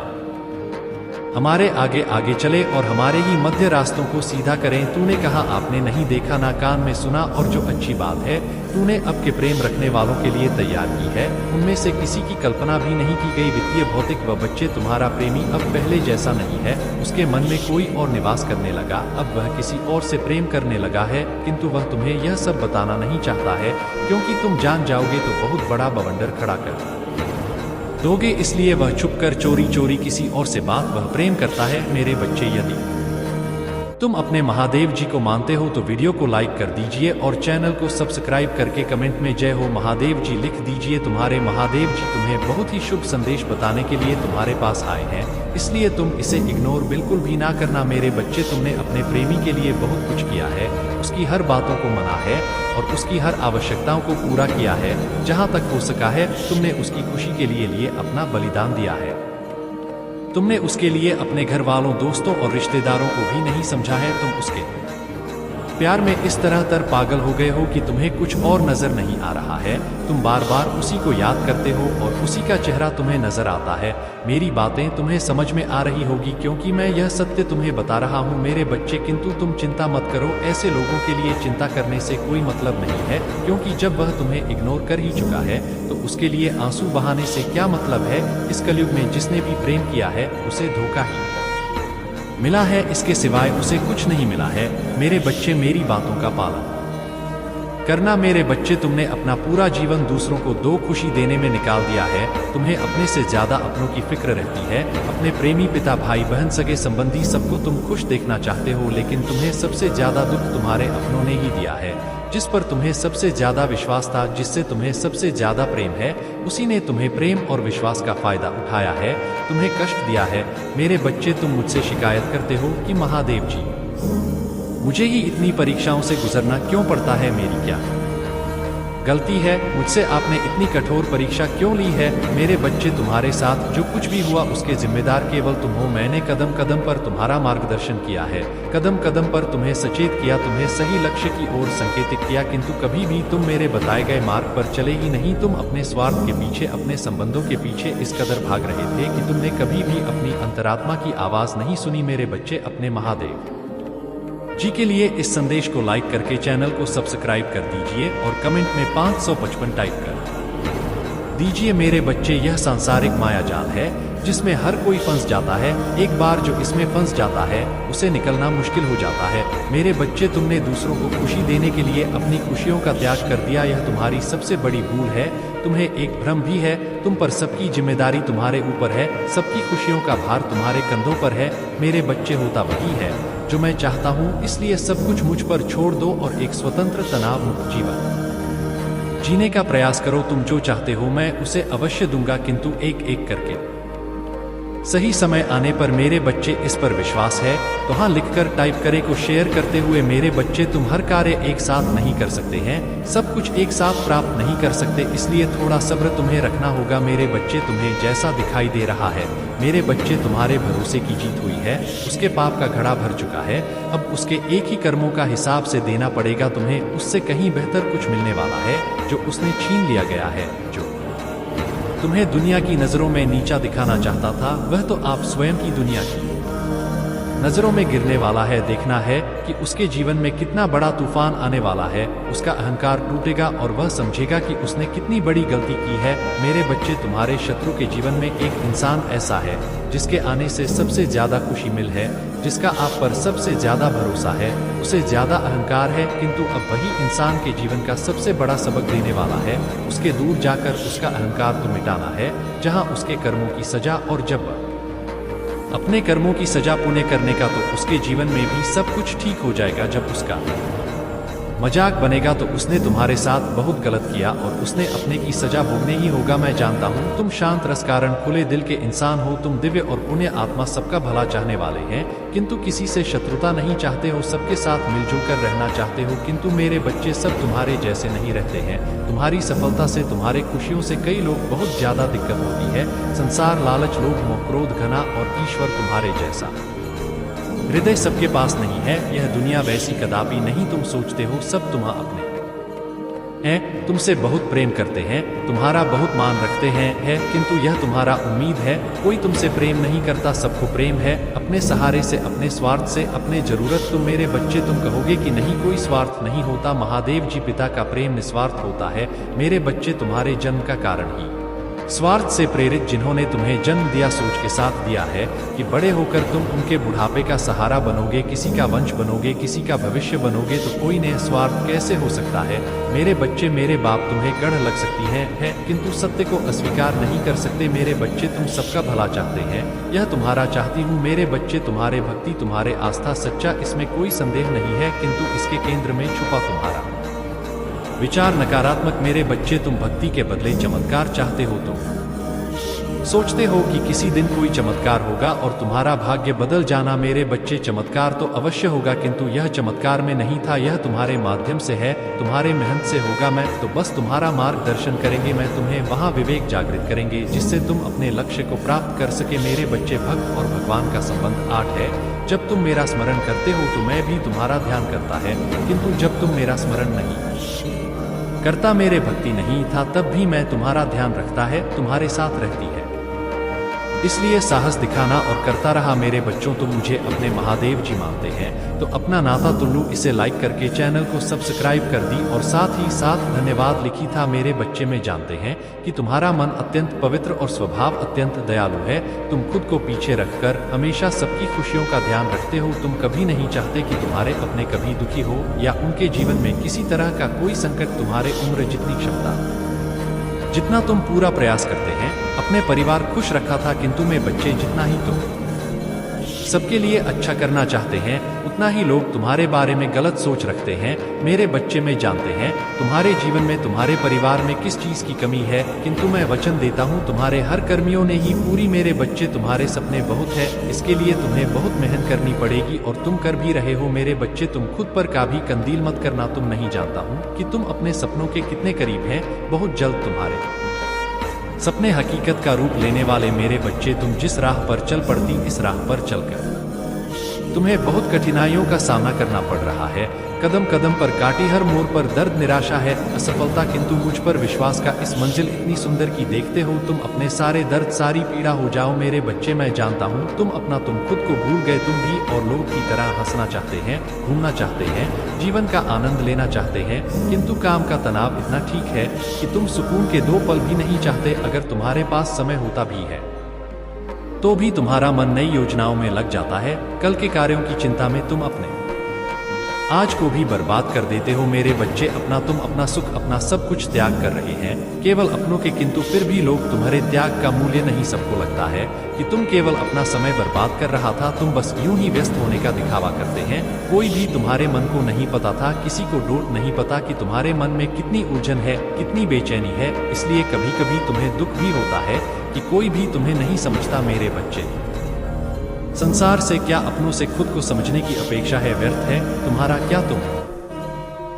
हमारे आगे आगे चले और हमारे ही मध्य रास्तों को सीधा करें। तूने कहा आपने नहीं देखा ना कान में सुना, और जो अच्छी बात है तूने अब के प्रेम रखने वालों के लिए तैयार की है, उनमें से किसी की कल्पना भी नहीं की गई। वित्तीय भौतिक व बच्चे, तुम्हारा प्रेमी अब पहले जैसा नहीं है। उसके मन में कोई और निवास करने लगा, अब वह किसी और से प्रेम करने लगा है, किंतु वह तुम्हें यह सब बताना नहीं चाहता है, क्योंकि तुम जान जाओगे तो बहुत बड़ा बवंडर खड़ा कर दोगे। इसलिए वह छुपकर चोरी चोरी किसी और से बात वह प्रेम करता है। मेरे बच्चे, यदि तुम अपने महादेव जी को मानते हो तो वीडियो को लाइक कर दीजिए और चैनल को सब्सक्राइब करके कमेंट में जय हो महादेव जी लिख दीजिए। तुम्हारे महादेव जी तुम्हें बहुत ही शुभ संदेश बताने के लिए तुम्हारे पास आए हैं, इसलिए तुम इसे इग्नोर बिल्कुल भी ना करना। मेरे बच्चे, तुमने अपने प्रेमी के लिए बहुत कुछ किया है, उसकी हर बातों को माना है और उसकी हर आवश्यकताओं को पूरा किया है। जहाँ तक हो सका है तुमने उसकी खुशी के लिए अपना बलिदान दिया है। तुमने उसके लिए अपने घर वालों, दोस्तों और रिश्तेदारों को भी नहीं समझा है। तुम उसके प्यार में इस तरह पागल हो गए हो कि तुम्हें कुछ और नजर नहीं आ रहा है। तुम बार बार उसी को याद करते हो और उसी का चेहरा तुम्हें नजर आता है। मेरी बातें तुम्हें समझ में आ रही होगी, क्योंकि मैं यह सत्य तुम्हें बता रहा हूँ मेरे बच्चे। किंतु तुम चिंता मत करो, ऐसे लोगों के लिए चिंता करने से कोई मतलब नहीं है, क्योंकि जब वह तुम्हें इग्नोर कर ही चुका है तो उसके लिए आंसू बहाने से क्या मतलब है। इस कलयुग में जिसने भी प्रेम किया है उसे धोखा ही मिला है, इसके सिवाय उसे कुछ नहीं मिला है। मेरे बच्चे, मेरी बातों का पालन करना। मेरे बच्चे, तुमने अपना पूरा जीवन दूसरों को दो खुशी देने में निकाल दिया है। तुम्हें अपने से ज्यादा अपनों की फिक्र रहती है। अपने प्रेमी, पिता, भाई, बहन, सगे संबंधी सबको तुम खुश देखना चाहते हो, लेकिन तुम्हें सबसे ज्यादा दुख तुम्हारे अपनों ने ही दिया है। जिस पर तुम्हें सबसे ज्यादा विश्वास था, जिससे तुम्हें सबसे ज्यादा प्रेम है, उसी ने तुम्हें प्रेम और विश्वास का फायदा उठाया है, तुम्हें कष्ट दिया है। मेरे बच्चे, तुम मुझसे शिकायत करते हो कि महादेव जी, मुझे ही इतनी परीक्षाओं से गुजरना क्यों पड़ता है, मेरी क्या गलती है, मुझसे आपने इतनी कठोर परीक्षा क्यों ली है। मेरे बच्चे, तुम्हारे साथ जो कुछ भी हुआ उसके जिम्मेदार केवल तुम हो। मैंने कदम कदम पर तुम्हारा मार्गदर्शन किया है, कदम कदम पर तुम्हें सचेत किया, तुम्हें सही लक्ष्य की ओर संकेतित किया, किंतु कभी भी तुम मेरे बताए गए मार्ग पर चले ही नहीं। तुम अपने स्वार्थ के पीछे, अपने संबंधों के पीछे इस कदर भाग रहे थे कि तुमने कभी भी अपनी अंतरात्मा की आवाज नहीं सुनी। मेरे बच्चे, अपने महादेव जी के लिए इस संदेश को लाइक करके चैनल को सब्सक्राइब कर दीजिए और कमेंट में 555 टाइप कर दीजिए। मेरे बच्चे, यह सांसारिक माया जाल है जिसमें हर कोई फंस जाता है। एक बार जो इसमें फंस जाता है उसे निकलना मुश्किल हो जाता है। मेरे बच्चे, तुमने दूसरों को खुशी देने के लिए अपनी खुशियों का त्याग कर दिया, यह तुम्हारी सबसे बड़ी भूल है। तुम्हें एक भ्रम भी है, तुम पर सबकी जिम्मेदारी तुम्हारे ऊपर है, सबकी खुशियों का भार तुम्हारे कंधों पर है। मेरे बच्चे, होता वही है जो मैं चाहता हूँ, इसलिए सब कुछ मुझ पर छोड़ दो और एक स्वतंत्र, तनाव मुक्त जीवन जीने का प्रयास करो। तुम जो चाहते हो मैं उसे अवश्य दूंगा, किंतु एक एक करके। सही समय आने पर। मेरे बच्चे, इस पर विश्वास है तो हाँ लिखकर टाइप करें को शेयर करते हुए। मेरे बच्चे, तुम हर कार्य एक साथ नहीं कर सकते हैं, सब कुछ एक साथ प्राप्त नहीं कर सकते, इसलिए थोड़ा सब्र तुम्हें रखना होगा। मेरे बच्चे, तुम्हें जैसा दिखाई दे रहा है, मेरे बच्चे, तुम्हारे भरोसे की जीत हुई है, उसके पाप का घड़ा भर चुका है। अब उसके एक ही कर्मों का हिसाब से देना पड़ेगा तुम्हें। उससे कहीं बेहतर कुछ मिलने वाला है जो उसने छीन लिया गया है। जो तुम्हें दुनिया की नजरों में नीचा दिखाना चाहता था, वह तो आप स्वयं की दुनिया की नजरों में गिरने वाला है। देखना है कि उसके जीवन में कितना बड़ा तूफान आने वाला है। उसका अहंकार टूटेगा और वह समझेगा कि उसने कितनी बड़ी गलती की है। मेरे बच्चे, तुम्हारे शत्रु के जीवन में एक इंसान ऐसा है जिसके आने से सबसे ज्यादा खुशी मिल है, जिसका आप पर सबसे ज्यादा भरोसा है, उसे ज्यादा अहंकार है, किंतु अब वही इंसान के जीवन का सबसे बड़ा सबक देने वाला है। उसके दूर जाकर उसका अहंकार तो मिटाना है, जहां उसके कर्मों की सजा, और जब अपने कर्मों की सजा पुण्य करने का, तो उसके जीवन में भी सब कुछ ठीक हो जाएगा। जब उसका मजाक बनेगा तो उसने तुम्हारे साथ बहुत गलत किया और उसने अपने की सजा भोगने ही होगा। मैं जानता हूँ तुम शांत रस कारण खुले दिल के इंसान हो, तुम दिव्य और पुण्य आत्मा, सबका भला चाहने वाले हैं, किंतु किसी से शत्रुता नहीं चाहते हो, सबके साथ मिलजुल कर रहना चाहते हो। किंतु मेरे बच्चे सब तुम्हारे जैसे नहीं रहते हैं। तुम्हारी सफलता से, तुम्हारे खुशियों से कई लोग बहुत ज्यादा दिक्कत होती है। संसार, लालच, लोभ, मोह, क्रोध, घना और ईश्वर तुम्हारे जैसा हृदय सबके पास नहीं है। यह दुनिया वैसी कदापि नहीं तुम सोचते हो। सब तुम्हारा अपने हैं, तुमसे बहुत प्रेम करते हैं, तुम्हारा बहुत मान रखते हैं किंतु यह तुम्हारा उम्मीद है। कोई तुमसे प्रेम नहीं करता, सबको प्रेम है अपने सहारे से, अपने स्वार्थ से, अपने जरूरत। तुम मेरे बच्चे, तुम कहोगे कि नहीं, कोई स्वार्थ नहीं होता। महादेव जी पिता का प्रेम निस्वार्थ होता है। मेरे बच्चे, तुम्हारे जन्म का कारण ही स्वार्थ से प्रेरित जिन्होंने तुम्हें जन्म दिया, सोच के साथ दिया है कि बड़े होकर तुम उनके बुढ़ापे का सहारा बनोगे, किसी का वंश बनोगे, किसी का भविष्य बनोगे। तो कोई निस्वार्थ कैसे हो सकता है? मेरे बच्चे, मेरे बाप तुम्हें गढ़ लग सकती है किंतु सत्य को अस्वीकार नहीं कर सकते। मेरे बच्चे, तुम सबका भला चाहते हैं, यह तुम्हारा चाहती हूँ। मेरे बच्चे, तुम्हारे भक्ति, तुम्हारे आस्था सच्चा, इसमें कोई संदेह नहीं है, किंतु इसके केंद्र में छुपा तुम्हारा विचार नकारात्मक। मेरे बच्चे, तुम भक्ति के बदले चमत्कार चाहते हो। तुम सोचते हो कि किसी दिन कोई चमत्कार होगा और तुम्हारा भाग्य बदल जाना। मेरे बच्चे, चमत्कार तो अवश्य होगा, किंतु यह चमत्कार में नहीं था, यह तुम्हारे माध्यम से है, तुम्हारे मेहनत से होगा। मैं तो बस तुम्हारा मार्गदर्शन करेंगे, मैं तुम्हें वहाँ विवेक जागृत करेंगे जिससे तुम अपने लक्ष्य को प्राप्त कर सके। मेरे बच्चे, भक्त और भगवान का संबंध 8 है। जब तुम मेरा स्मरण करते हो तो मैं भी तुम्हारा ध्यान करता है, किंतु जब तुम मेरा स्मरण नहीं करता, मेरे भक्ति नहीं था, तब भी मैं तुम्हारा ध्यान रखता है, तुम्हारे साथ रहती है। इसलिए साहस दिखाना और करता रहा। मेरे बच्चों, तुम मुझे अपने महादेव जी मानते हैं तो अपना नाता तुल्लू इसे लाइक करके चैनल को सब्सक्राइब कर दी और साथ ही साथ धन्यवाद लिखी था। मेरे बच्चे, में जानते हैं कि तुम्हारा मन अत्यंत पवित्र और स्वभाव अत्यंत दयालु है। तुम खुद को पीछे रखकर हमेशा सबकी खुशियों का ध्यान रखते हो। तुम कभी नहीं चाहते कि तुम्हारे अपने कभी दुखी हो या उनके जीवन में किसी तरह का कोई संकट। तुम्हारे उम्र जितनी क्षमता, जितना तुम पूरा प्रयास करते हैं, अपने परिवार खुश रखा था, किंतु मैं बच्चे, जितना ही तुम सबके लिए अच्छा करना चाहते हैं, उतना ही लोग तुम्हारे बारे में गलत सोच रखते हैं। मेरे बच्चे, में जानते हैं तुम्हारे जीवन में, तुम्हारे परिवार में किस चीज की कमी है, किंतु मैं वचन देता हूँ तुम्हारे हर कर्मियों ने ही पूरी। मेरे बच्चे, तुम्हारे सपने बहुत है, इसके लिए तुम्हें बहुत मेहनत करनी पड़ेगी और तुम कर भी रहे हो। मेरे बच्चे, तुम खुद पर कभी कंदील मत करना। तुम नहीं जानता हूँ कि तुम अपने सपनों के कितने करीब हैं। बहुत जल्द तुम्हारे सपने हकीकत का रूप लेने वाले। मेरे बच्चे, तुम जिस राह पर चल पड़ती, इस राह पर चलकर तुम्हें बहुत कठिनाइयों का सामना करना पड़ रहा है। कदम कदम पर काटी, हर मोड़ पर दर्द, निराशा है, असफलता, किंतु मुझ पर विश्वास का इस मंजिल इतनी सुंदर की देखते हो तुम अपने सारे दर्द, सारी पीड़ा हो जाओ। मेरे बच्चे, मैं जानता हूँ तुम खुद को भूल गए। तुम भी और लोग की तरह हंसना चाहते हैं, घूमना चाहते हैं, जीवन का आनंद लेना चाहते हैं, किंतु काम का तनाव इतना ठीक है कि तुम सुकून के 2 पल भी नहीं चाहते। अगर तुम्हारे पास समय होता भी है तो भी तुम्हारा मन नई योजनाओं में लग जाता है। कल के कार्यों की चिंता में तुम अपने आज को भी बर्बाद कर देते हो। मेरे बच्चे, तुम अपना सुख, अपना सब कुछ त्याग कर रहे हैं, केवल अपनों के, किंतु फिर भी लोग तुम्हारे त्याग का मूल्य नहीं सबको लगता है कि तुम केवल अपना समय बर्बाद कर रहा था। तुम बस यूं ही व्यस्त होने का दिखावा करते हैं। कोई भी तुम्हारे मन को नहीं पता था, किसी को डोट नहीं पता कि तुम्हारे मन में कितनी उलझन है, कितनी बेचैनी है। इसलिए कभी कभी तुम्हें दुख भी होता है कि कोई भी तुम्हें नहीं समझता। मेरे बच्चे, संसार से क्या, अपनों से खुद को समझने की अपेक्षा है, व्यर्थ है तुम्हारा क्या। तुम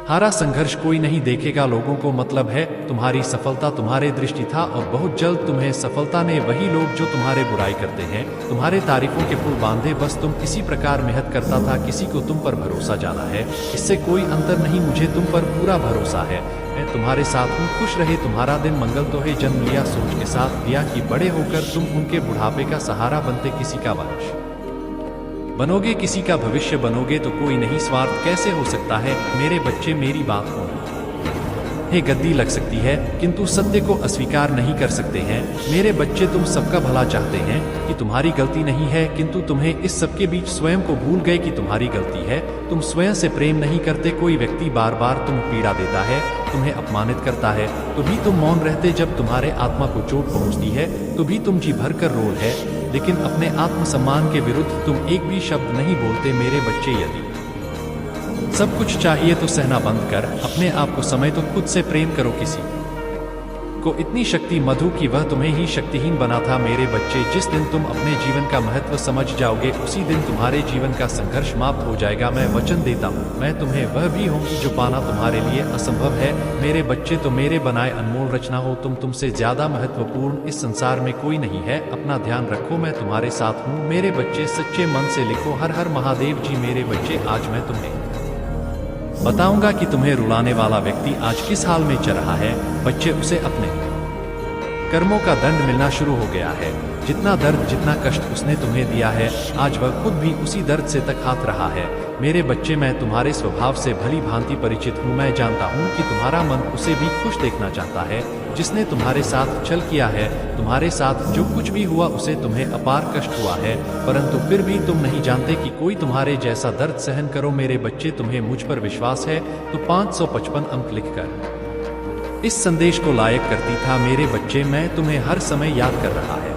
हारा संघर्ष कोई नहीं देखेगा, लोगों को मतलब है तुम्हारी सफलता तुम्हारे दृष्टि था और बहुत जल्द तुम्हें सफलता ने वही लोग जो तुम्हारे बुराई करते हैं, तुम्हारे तारीफों के पुल बांधे। बस तुम इसी प्रकार मेहनत करता था, किसी को तुम पर भरोसा जाना है, इससे कोई अंतर नहीं, मुझे तुम पर पूरा भरोसा है। मैं तुम्हारे साथ हूँ, खुश रहे, तुम्हारा दिन मंगल तो है। जन्म लिया सोच के साथ दिया कि बड़े होकर तुम उनके बुढ़ापे का सहारा बनते, किसी का वंश बनोगे, किसी का भविष्य बनोगे। तो कोई नहीं, स्वार्थ कैसे हो सकता है। मेरे बच्चे, मेरी बात को है गद्दी लग सकती है, किंतु सत्य को अस्वीकार नहीं कर सकते हैं। मेरे बच्चे, तुम सबका भला चाहते हैं कि तुम्हारी गलती नहीं है, किंतु तुम्हें इस सबके बीच स्वयं को भूल गए कि तुम्हारी गलती है। तुम स्वयं से प्रेम नहीं करते। कोई व्यक्ति बार बार तुम पीड़ा देता है, तुम्हें अपमानित करता है, तो भी तुम मौन रहते। जब तुम्हारे आत्मा को चोट पहुंचती है तो भी तुम जी भर कर रोल है, लेकिन अपने आत्मसम्मान के विरुद्ध तुम एक भी शब्द नहीं बोलते। मेरे बच्चे, यदि सब कुछ चाहिए तो सहना बंद कर, अपने आप को समय तो खुद से प्रेम करो। किसी को इतनी शक्ति मधु कि वह तुम्हें ही शक्तिहीन बना था। मेरे बच्चे, जिस दिन तुम अपने जीवन का महत्व समझ जाओगे उसी दिन तुम्हारे जीवन का संघर्ष समाप्त हो जाएगा। मैं वचन देता हूँ, मैं तुम्हें वह भी होंगी जो पाना तुम्हारे लिए असंभव है। मेरे बच्चे, तो मेरे बनाए अनमोल रचना हो, तुमसे ज्यादा महत्वपूर्ण इस संसार में कोई नहीं है। अपना ध्यान रखो, मैं तुम्हारे साथ हूँ। मेरे बच्चे, सच्चे मन से लिखो हर हर महादेव जी। मेरे बच्चे, आज मैं तुम्हें बताऊंगा कि तुम्हें रुलाने वाला व्यक्ति आज किस हाल में चल रहा है। बच्चे, उसे अपने कर्मों का दंड मिलना शुरू हो गया है। जितना दर्द, जितना कष्ट उसने तुम्हें दिया है, आज वह खुद भी उसी दर्द से तकहात रहा है। मेरे बच्चे, मैं तुम्हारे स्वभाव से भली भांति परिचित हूँ। मैं जानता हूँ कि तुम्हारा मन उसे भी खुश देखना चाहता है जिसने तुम्हारे साथ छल किया है। तुम्हारे साथ जो कुछ भी हुआ उसे तुम्हें अपार कष्ट हुआ है, परंतु फिर भी तुम नहीं जानते कि कोई तुम्हारे जैसा दर्द सहन करो। मेरे बच्चे, तुम्हें मुझ पर विश्वास है तो 555 अंक लिखकर इस संदेश को लायक करती था। मेरे बच्चे, मैं तुम्हें हर समय याद कर रहा है,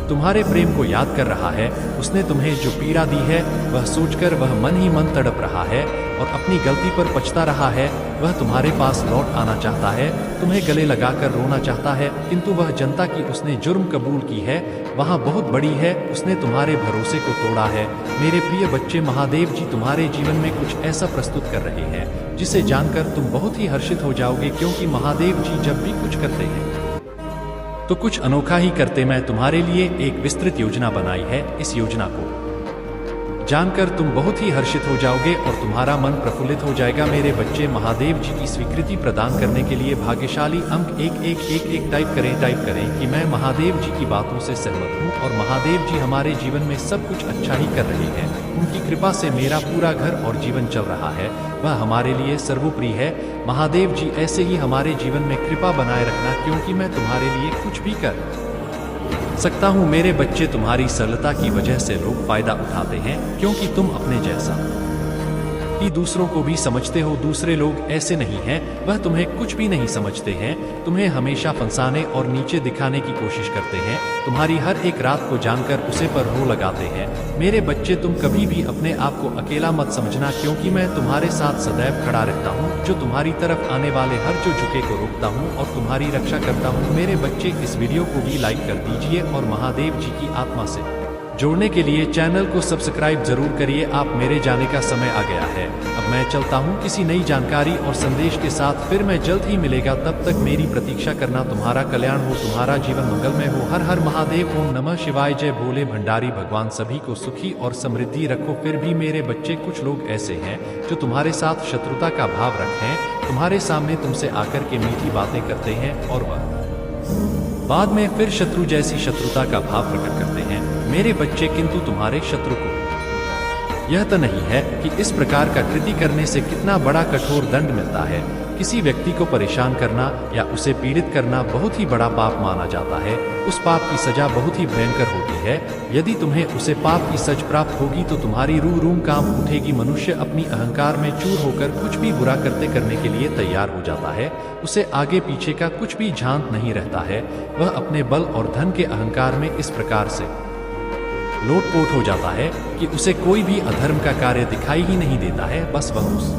तुम्हारे प्रेम को याद कर रहा है। उसने तुम्हें जो पीड़ा दी है वह सोचकर वह मन ही मन तड़प रहा है और अपनी गलती पर पछता रहा है। वह तुम्हारे पास लौट आना चाहता है, तुम्हें गले लगाकर रोना चाहता है, किंतु वह जनता की उसने जुर्म कबूल की है वहाँ बहुत बड़ी है। उसने तुम्हारे भरोसे को तोड़ा है। मेरे प्रिय बच्चे, महादेव जी तुम्हारे जीवन में कुछ ऐसा प्रस्तुत कर रहे हैं जिसे जानकर तुम बहुत ही हर्षित हो जाओगे, क्योंकि महादेव जी जब भी कुछ करते हैं तो कुछ अनोखा ही करते। मैं तुम्हारे लिए एक विस्तृत योजना बनाई है। इस योजना को जानकर तुम बहुत ही हर्षित हो जाओगे और तुम्हारा मन प्रफुल्लित हो जाएगा। मेरे बच्चे, महादेव जी की स्वीकृति प्रदान करने के लिए भाग्यशाली अंक 1111 टाइप करें कि मैं महादेव जी की बातों से सहमत हूँ और महादेव जी हमारे जीवन में सब कुछ अच्छा ही कर रहे हैं। उनकी कृपा से मेरा पूरा घर और जीवन चल रहा है, वह हमारे लिए सर्वोपरि है। महादेव जी, ऐसे ही हमारे जीवन में कृपा बनाए रखना, क्योंकि मैं तुम्हारे लिए कुछ भी कर सकता हूँ। मेरे बच्चे, तुम्हारी सरलता की वजह से लोग फायदा उठाते हैं, क्योंकि तुम अपने जैसा ही दूसरों को भी समझते हो। दूसरे लोग ऐसे नहीं हैं, वह तुम्हें कुछ भी नहीं समझते हैं, तुम्हें हमेशा फंसाने और नीचे दिखाने की कोशिश करते हैं। तुम्हारी हर एक रात को जानकर उसे पर रो लगाते हैं। मेरे बच्चे, तुम कभी भी अपने आप को अकेला मत समझना, क्योंकि मैं तुम्हारे साथ सदैव खड़ा रहता हूँ, जो तुम्हारी तरफ आने वाले हर जो झुके को रोकता हूँ और तुम्हारी रक्षा करता हूँ। मेरे बच्चे, इस वीडियो को भी लाइक कर दीजिए और महादेव जी की आत्मा से जोड़ने के लिए चैनल को सब्सक्राइब जरूर करिए। आप मेरे जाने का समय आ गया है, अब मैं चलता हूँ किसी नई जानकारी और संदेश के साथ। फिर मैं जल्द ही मिलेगा, तब तक मेरी प्रतीक्षा करना। तुम्हारा कल्याण हो, तुम्हारा जीवन मंगलमय हो। हर हर महादेव। ओम नमः शिवाय। जय भोले भंडारी। भगवान सभी को सुखी और समृद्धि रखो। फिर भी मेरे बच्चे, कुछ लोग ऐसे हैं जो तुम्हारे साथ शत्रुता का भाव रखें, तुम्हारे सामने तुमसे आकर के मीठी बातें करते हैं और वह बाद में फिर शत्रु जैसी शत्रुता का भाव प्रकट करते हैं। मेरे बच्चे, किंतु तुम्हारे शत्रु को यह तो नहीं है कि इस प्रकार का कृति करने से कितना बड़ा कठोर दंड मिलता है। किसी व्यक्ति को परेशान करना या उसे पीड़ित करना बहुत ही बड़ा पाप माना जाता है। उस पाप की सजा बहुत ही भयंकर होती है। यदि तुम्हें उसे पाप की सजा प्राप्त होगी तो तुम्हारी रूह रूम कांप उठेगी। मनुष्य अपनी अहंकार में चूर होकर कुछ भी बुरा करने के लिए तैयार हो जाता है। उसे आगे पीछे का कुछ भी झांक नहीं रहता है। वह अपने बल और धन के अहंकार में इस प्रकार से लोटपोट हो जाता है कि उसे कोई भी अधर्म का कार्य दिखाई ही नहीं देता है। बस वह उस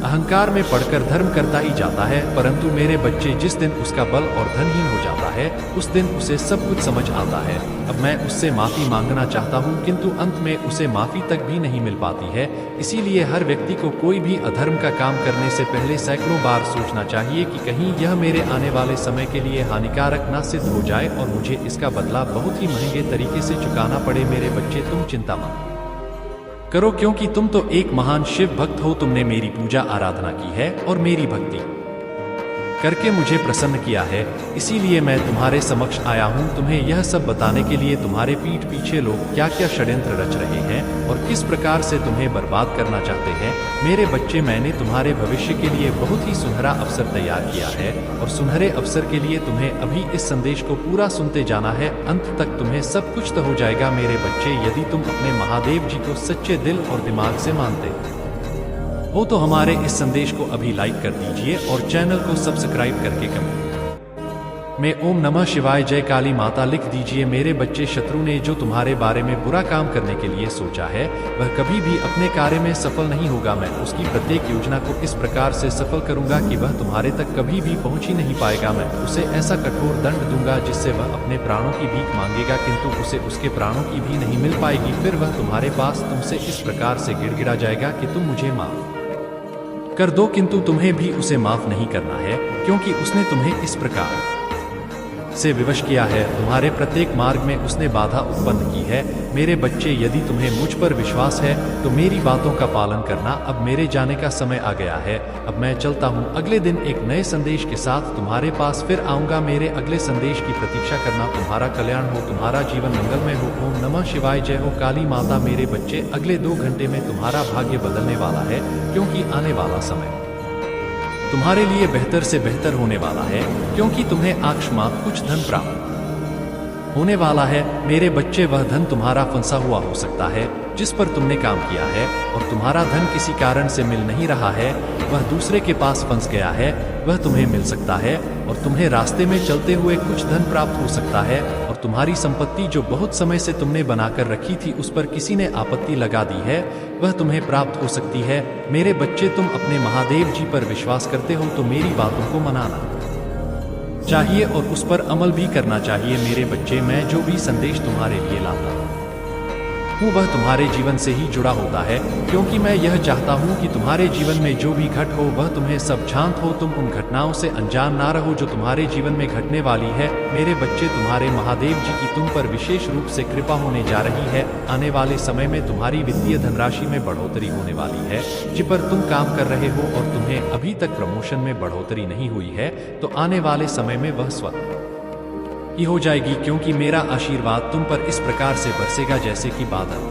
अहंकार में पड़कर धर्म करता ही जाता है। परंतु मेरे बच्चे, जिस दिन उसका बल और धनहीन हो जाता है उस दिन उसे सब कुछ समझ आता है। अब मैं उससे माफी मांगना चाहता हूँ, किंतु अंत में उसे माफी तक भी नहीं मिल पाती है। इसीलिए हर व्यक्ति को कोई भी अधर्म का काम करने से पहले सैकड़ों बार सोचना चाहिए कि कहीं यह मेरे आने वाले समय के लिए हानिकारक न सिद्ध हो जाए और मुझे इसका बदला बहुत ही महंगे तरीके से चुकाना पड़े। मेरे बच्चे, तुम चिंता मत करो, क्योंकि तुम तो एक महान शिव भक्त हो। तुमने मेरी पूजा आराधना की है और मेरी भक्ति करके मुझे प्रसन्न किया है। इसीलिए मैं तुम्हारे समक्ष आया हूँ, तुम्हें यह सब बताने के लिए तुम्हारे पीठ पीछे लोग क्या क्या षड्यंत्र रच रहे हैं और किस प्रकार से तुम्हें बर्बाद करना चाहते हैं। मेरे बच्चे, मैंने तुम्हारे भविष्य के लिए बहुत ही सुनहरा अवसर तैयार किया है और सुनहरे अवसर के लिए तुम्हें अभी इस संदेश को पूरा सुनते जाना है। अंत तक तुम्हें सब कुछ तो हो जाएगा। मेरे बच्चे, यदि तुम अपने महादेव जी को सच्चे दिल और दिमाग से मानते हो तो हमारे इस संदेश को अभी लाइक कर दीजिए और चैनल को सब्सक्राइब करके कमेंट में ओम नमः शिवाय जय काली माता लिख दीजिए। मेरे बच्चे, शत्रु ने जो तुम्हारे बारे में बुरा काम करने के लिए सोचा है वह कभी भी अपने कार्य में सफल नहीं होगा। मैं उसकी प्रत्येक योजना को इस प्रकार से सफल करूंगा कि वह तुम्हारे तक कभी भी पहुंच ही नहीं पाएगा। मैं उसे ऐसा कठोर दंड दूंगा जिससे वह अपने प्राणों की भीख मांगेगा, किंतु उसे उसके प्राणों की भी नहीं मिल पाएगी। फिर वह तुम्हारे पास तुमसे इस प्रकार से गिड़गिड़ा जाएगा कि तुम मुझे माफ कर दो, किंतु तुम्हें भी उसे माफ नहीं करना है, क्योंकि उसने तुम्हें इस प्रकार से विवश किया है। तुम्हारे प्रत्येक मार्ग में उसने बाधा उत्पन्न की है। मेरे बच्चे, यदि तुम्हें मुझ पर विश्वास है तो मेरी बातों का पालन करना। अब मेरे जाने का समय आ गया है, अब मैं चलता हूँ। अगले दिन एक नए संदेश के साथ तुम्हारे पास फिर आऊंगा। मेरे अगले संदेश की प्रतीक्षा करना। तुम्हारा कल्याण हो, तुम्हारा जीवन मंगलमय हो। ओम नमः शिवाय जय हो काली माता। मेरे बच्चे, अगले 2 घंटे में तुम्हारा भाग्य बदलने वाला है, क्योंकि आने वाला समय तुम्हारे लिए बेहतर से बेहतर होने वाला है, क्योंकि तुम्हें अकस्मात कुछ धन प्राप्त होने वाला है। मेरे बच्चे, वह धन तुम्हारा फंसा हुआ हो सकता है जिस पर तुमने काम किया है, और तुम्हारा धन किसी कारण से मिल नहीं रहा है, वह दूसरे के पास फंस गया है। वह तुम्हें मिल सकता है और तुम्हें रास्ते में चलते हुए कुछ धन प्राप्त हो सकता है, और तुम्हारी संपत्ति जो बहुत समय से तुमने बनाकर रखी थी उस पर किसी ने आपत्ति लगा दी है, वह तुम्हें प्राप्त हो सकती है। मेरे बच्चे, तुम अपने महादेव जी पर विश्वास करते हो तो मेरी बातों को मनाना चाहिए और उस पर अमल भी करना चाहिए। मेरे बच्चे, मैं जो भी संदेश तुम्हारे लिए लाता हूँ वह तुम्हारे जीवन से ही जुड़ा होता है, क्योंकि मैं यह चाहता हूँ कि तुम्हारे जीवन में जो भी घट हो वह तुम्हें सब शांत हो, तुम उन घटनाओं से अनजान ना रहो जो तुम्हारे जीवन में घटने वाली है। मेरे बच्चे, तुम्हारे महादेव जी की तुम पर विशेष रूप से कृपा होने जा रही है। आने वाले समय में तुम्हारी वित्तीय धनराशि में बढ़ोतरी होने वाली है। जिस पर तुम काम कर रहे हो और तुम्हें अभी तक प्रमोशन में बढ़ोतरी नहीं हुई है, तो आने वाले समय में वह स्वतः ही हो जाएगी, क्योंकि मेरा आशीर्वाद तुम पर इस प्रकार से बरसेगा जैसे कि बादल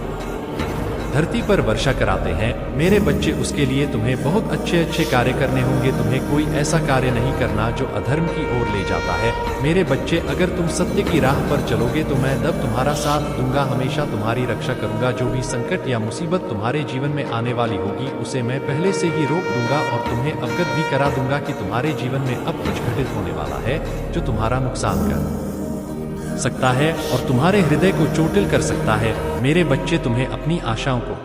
धरती पर वर्षा कराते हैं। मेरे बच्चे, उसके लिए तुम्हें बहुत अच्छे अच्छे कार्य करने होंगे। तुम्हें कोई ऐसा कार्य नहीं करना जो अधर्म की ओर ले जाता है। मेरे बच्चे, अगर तुम सत्य की राह पर चलोगे तो मैं तब तुम्हारा साथ दूंगा, हमेशा तुम्हारी रक्षा करूंगा। जो भी संकट या मुसीबत तुम्हारे जीवन में आने वाली होगी उसे मैं पहले से ही रोक दूंगा और तुम्हें अवगत भी करा दूंगा कि तुम्हारे जीवन में अब कुछ घटित होने वाला है जो तुम्हारा नुकसान कर सकता है और तुम्हारे हृदय को चोटिल कर सकता है। मेरे बच्चे, तुम्हें अपनी आशाओं को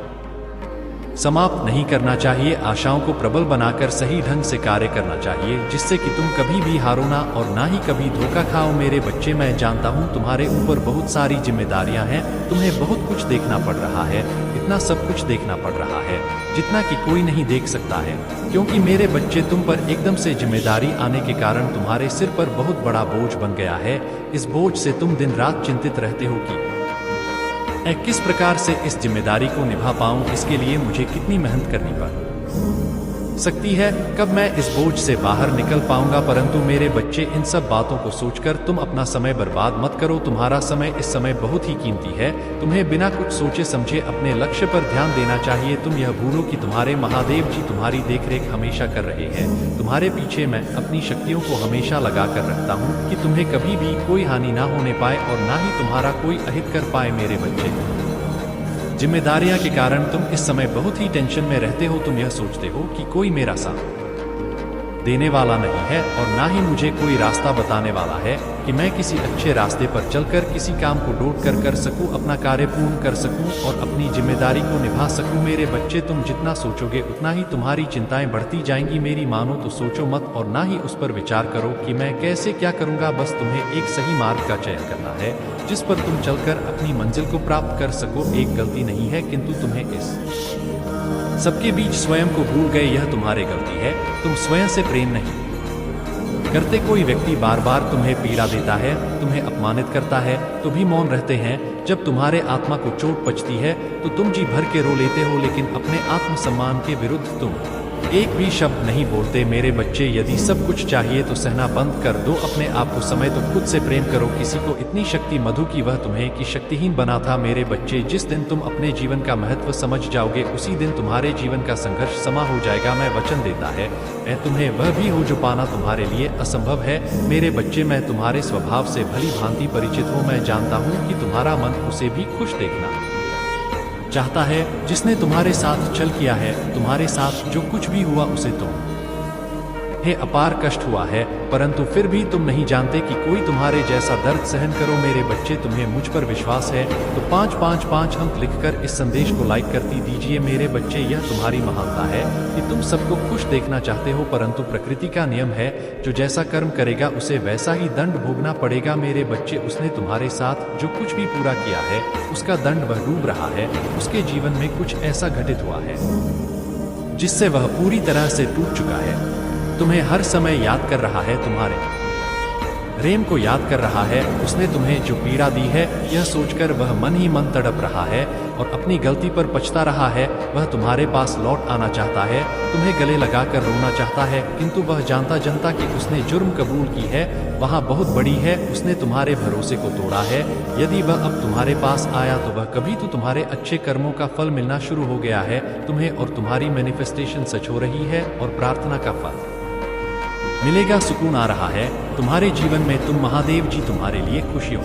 समाप्त नहीं करना चाहिए, आशाओं को प्रबल बनाकर सही ढंग से कार्य करना चाहिए, जिससे कि तुम कभी भी हारो ना और ना ही कभी धोखा खाओ। मेरे बच्चे, मैं जानता हूँ तुम्हारे ऊपर बहुत सारी जिम्मेदारियां हैं, तुम्हें बहुत कुछ देखना पड़ रहा है, इतना सब कुछ देखना पड़ रहा है जितना कि कोई नहीं देख सकता है, क्योंकि मेरे बच्चे, तुम पर एकदम से जिम्मेदारी आने के कारण तुम्हारे सिर पर बहुत बड़ा बोझ बन गया है। इस बोझ से तुम दिन रात चिंतित रहते हो कि मैं किस प्रकार से इस जिम्मेदारी को निभा पाऊं, इसके लिए मुझे कितनी मेहनत करनी पड़ सकती है, कब मैं इस बोझ से बाहर निकल पाऊंगा। परंतु मेरे बच्चे, इन सब बातों को सोचकर तुम अपना समय बर्बाद मत करो। तुम्हारा समय इस समय बहुत ही कीमती है। तुम्हें बिना कुछ सोचे समझे अपने लक्ष्य पर ध्यान देना चाहिए। तुम यह भूलो कि तुम्हारे महादेव जी तुम्हारी देखरेख हमेशा कर रहे हैं। तुम्हारे पीछे मैं अपनी शक्तियों को हमेशा लगा कर रखता हूँ कि तुम्हें कभी भी कोई हानि ना होने पाए और ना ही तुम्हारा कोई अहित कर पाए। मेरे बच्चे, जिम्मेदारियां के कारण तुम इस समय बहुत ही टेंशन में रहते हो। तुम यह सोचते हो कि कोई मेरा साथ देने वाला नहीं है और ना ही मुझे कोई रास्ता बताने वाला है कि मैं किसी अच्छे रास्ते पर चलकर किसी काम को डोट कर सकूं, अपना कार्य पूर्ण कर सकूं और अपनी जिम्मेदारी को निभा सकूं। मेरे बच्चे, तुम जितना सोचोगे उतना ही तुम्हारी चिंताएं बढ़ती जाएंगी। मेरी मानो तो सोचो मत और ना ही उस पर विचार करो कि मैं कैसे क्या करूंगा। बस तुम्हें एक सही मार्ग का चयन करना है जिस पर तुम चलकर अपनी मंजिल को प्राप्त कर सको। एक गलती नहीं है, किंतु तुम्हें इस सबके बीच स्वयं को भूल गए, यह तुम्हारी गलती है। तुम स्वयं से प्रेम नहीं करते। कोई व्यक्ति बार बार तुम्हें पीड़ा देता है, तुम्हें अपमानित करता है तो भी मौन रहते हैं। जब तुम्हारे आत्मा को चोट पचती है तो तुम जी भर के रो लेते हो, लेकिन अपने आत्मसम्मान के विरुद्ध तुम एक भी शब्द नहीं बोलते। मेरे बच्चे, यदि सब कुछ चाहिए तो सहना बंद कर दो। अपने आप को समय तो खुद से प्रेम करो। किसी को इतनी शक्ति मधु की वह तुम्हें कि शक्तिहीन बना था। मेरे बच्चे, जिस दिन तुम अपने जीवन का महत्व समझ जाओगे उसी दिन तुम्हारे जीवन का संघर्ष समा हो जाएगा। मैं वचन देता है, मैं तुम्हें वह भी हो जो पाना तुम्हारे लिए असंभव है। मेरे बच्चे, मैं तुम्हारे स्वभाव से भली भांति परिचित हूँ। मैं जानता हूँ कि तुम्हारा मन उसे भी खुश देखना चाहता है जिसने तुम्हारे साथ छल किया है। तुम्हारे साथ जो कुछ भी हुआ उसे तुम है अपार कष्ट हुआ है, परंतु फिर भी तुम नहीं जानते कि कोई तुम्हारे जैसा दर्द सहन करो। मेरे बच्चे, तुम्हें मुझ पर विश्वास है तो 555 अंक लिखकर इस संदेश को लाइक करती दीजिए। मेरे बच्चे, यह तुम्हारी महानता है कि तुम सबको खुश देखना चाहते हो, परंतु प्रकृति का नियम है, जो जैसा कर्म करेगा उसे वैसा ही दंड भोगना पड़ेगा। मेरे बच्चे, उसने तुम्हारे साथ जो कुछ भी पूरा किया है उसका दंड वह डूब रहा है। उसके जीवन में कुछ ऐसा घटित हुआ है जिससे वह पूरी तरह से टूट चुका है। तुम्हें हर समय याद कर रहा है, तुम्हारे प्रेम को याद कर रहा है। उसने तुम्हें जो पीड़ा दी है यह सोचकर वह मन ही मन तड़प रहा है और अपनी गलती पर पछता रहा है। वह तुम्हारे पास लौट आना चाहता है, तुम्हें गले लगाकर रोना चाहता है, किंतु वह जानता कि उसने जुर्म कबूल की है, वहाँ बहुत बड़ी है। उसने तुम्हारे भरोसे को तोड़ा है। यदि वह अब तुम्हारे पास आया तो वह कभी तो तुम्हारे अच्छे कर्मों का फल मिलना शुरू हो गया है तुम्हें, और तुम्हारी मैनिफेस्टेशन सच हो रही है और प्रार्थना का फल मिलेगा। सुकून आ रहा है तुम्हारे जीवन में। तुम महादेव जी तुम्हारे लिए खुशियों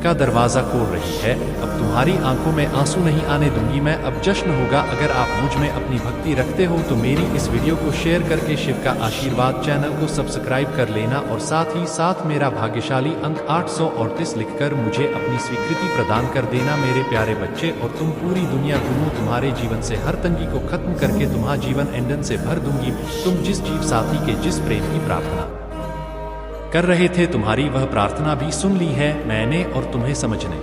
का दरवाजा खोल रही है। अब तुम्हारी आंखों में आंसू नहीं आने दूंगी मैं, अब जश्न होगा। अगर आप मुझ में अपनी भक्ति रखते हो तो मेरी इस वीडियो को शेयर करके शिव का आशीर्वाद चैनल को सब्सक्राइब कर लेना, और साथ ही साथ मेरा भाग्यशाली अंक 838 लिखकर मुझे अपनी स्वीकृति प्रदान कर देना। मेरे प्यारे बच्चे, और तुम पूरी दुनिया घूमो, तुम्हारे जीवन से हर तंगी को खत्म करके तुम्हारा जीवन एंडन से भर दूंगी। तुम जिस जीव साथी के जिस प्रेम की प्रार्थना कर रहे थे, तुम्हारी वह प्रार्थना भी सुन ली है मैंने, और तुम्हें समझने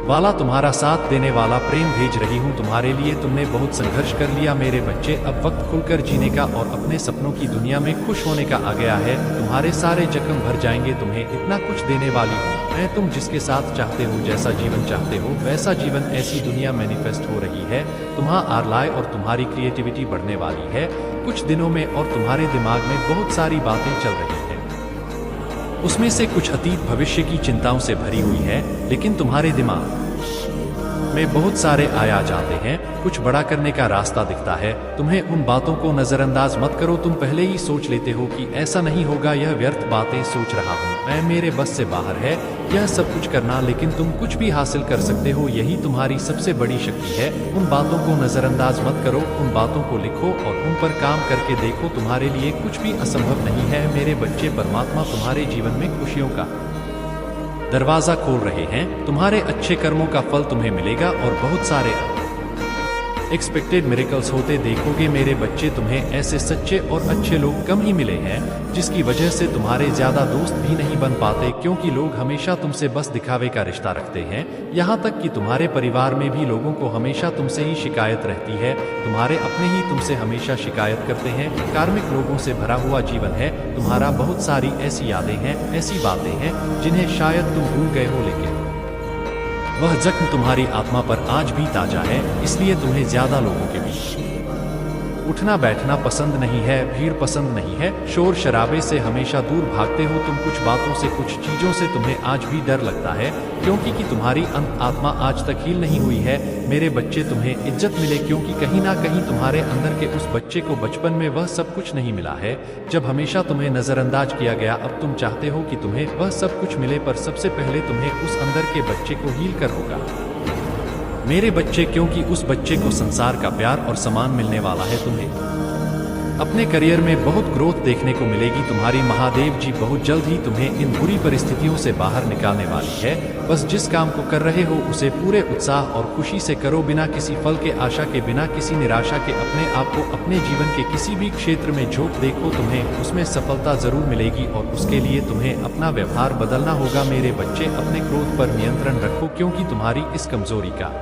वाला, तुम्हारा साथ देने वाला प्रेम भेज रही हूँ तुम्हारे लिए। तुमने बहुत संघर्ष कर लिया मेरे बच्चे, अब वक्त खुलकर जीने का और अपने सपनों की दुनिया में खुश होने का आ गया है। तुम्हारे सारे जख्म भर जाएंगे, तुम्हें इतना कुछ देने वाली हूँ मैं। तुम जिसके साथ चाहते हो, जैसा जीवन चाहते हो वैसा जीवन, ऐसी दुनिया मैनिफेस्ट हो रही है। तुम्हारा आरलाय और तुम्हारी क्रिएटिविटी बढ़ने वाली है कुछ दिनों में, और तुम्हारे दिमाग में बहुत सारी बातें चल रही है। उसमें से कुछ अतीत भविष्य की चिंताओं से भरी हुई है, लेकिन तुम्हारे दिमाग में बहुत सारे आया जाते हैं। कुछ बड़ा करने का रास्ता दिखता है तुम्हें। उन बातों को नजरअंदाज मत करो। तुम पहले ही सोच लेते हो कि ऐसा नहीं होगा, यह व्यर्थ बातें सोच रहा हूँ मैं, मेरे बस से बाहर है यह सब कुछ करना, लेकिन तुम कुछ भी हासिल कर सकते हो। यही तुम्हारी सबसे बड़ी शक्ति है। उन बातों को नजरअंदाज मत करो, उन बातों को लिखो और उन पर काम करके देखो। तुम्हारे लिए कुछ भी असंभव नहीं है मेरे बच्चे। परमात्मा तुम्हारे जीवन में खुशियों का दरवाजा खोल रहे हैं। तुम्हारे अच्छे कर्मों का फल तुम्हें मिलेगा और बहुत सारे एक्सपेक्टेड मिरेकल्स होते देखोगे मेरे बच्चे। तुम्हें ऐसे सच्चे और अच्छे लोग कम ही मिले हैं, जिसकी वजह से तुम्हारे ज्यादा दोस्त भी नहीं बन पाते, क्योंकि लोग हमेशा तुमसे बस दिखावे का रिश्ता रखते हैं। यहाँ तक कि तुम्हारे परिवार में भी लोगों को हमेशा तुमसे ही शिकायत रहती है। तुम्हारे अपने ही तुमसे हमेशा शिकायत करते हैं। कार्मिक लोगों से भरा हुआ जीवन है तुम्हारा। बहुत सारी ऐसी यादें हैं, ऐसी बातें हैं जिन्हें शायद तुम भूल गए हो, लेकिन वह जख्म तुम्हारी आत्मा पर आज भी ताजा है। इसलिए तुम्हें ज्यादा लोगों के बीच उठना बैठना पसंद नहीं है, भीड़ पसंद नहीं है, शोर शराबे से हमेशा दूर भागते हो तुम। कुछ बातों से, कुछ चीजों से तुम्हें आज भी डर लगता है, क्योंकि कि तुम्हारी आत्मा आज तक हील नहीं हुई है मेरे बच्चे। तुम्हें इज्जत मिले, क्योंकि कहीं ना कहीं तुम्हारे अंदर के उस बच्चे को बचपन में वह सब कुछ नहीं मिला है, जब हमेशा तुम्हें नजरअंदाज किया गया। अब तुम चाहते हो कि तुम्हें वह सब कुछ मिले, पर सबसे पहले तुम्हें उस अंदर के बच्चे को हील कर होगा मेरे बच्चे, क्योंकि उस बच्चे को संसार का प्यार और सम्मान मिलने वाला है। तुम्हें अपने करियर में बहुत ग्रोथ देखने को मिलेगी। तुम्हारी महादेव जी बहुत जल्द ही तुम्हें इन बुरी परिस्थितियों से बाहर निकालने वाली है। बस जिस काम को कर रहे हो उसे पूरे उत्साह और खुशी से करो, बिना किसी फल के आशा के, बिना किसी निराशा के। अपने आप को अपने जीवन के किसी भी क्षेत्र में झोंक देखो, तुम्हें उसमें सफलता जरूर मिलेगी, और उसके लिए तुम्हें अपना व्यवहार बदलना होगा मेरे बच्चे। अपने क्रोध पर नियंत्रण रखो, क्योंकि तुम्हारी इस कमजोरी का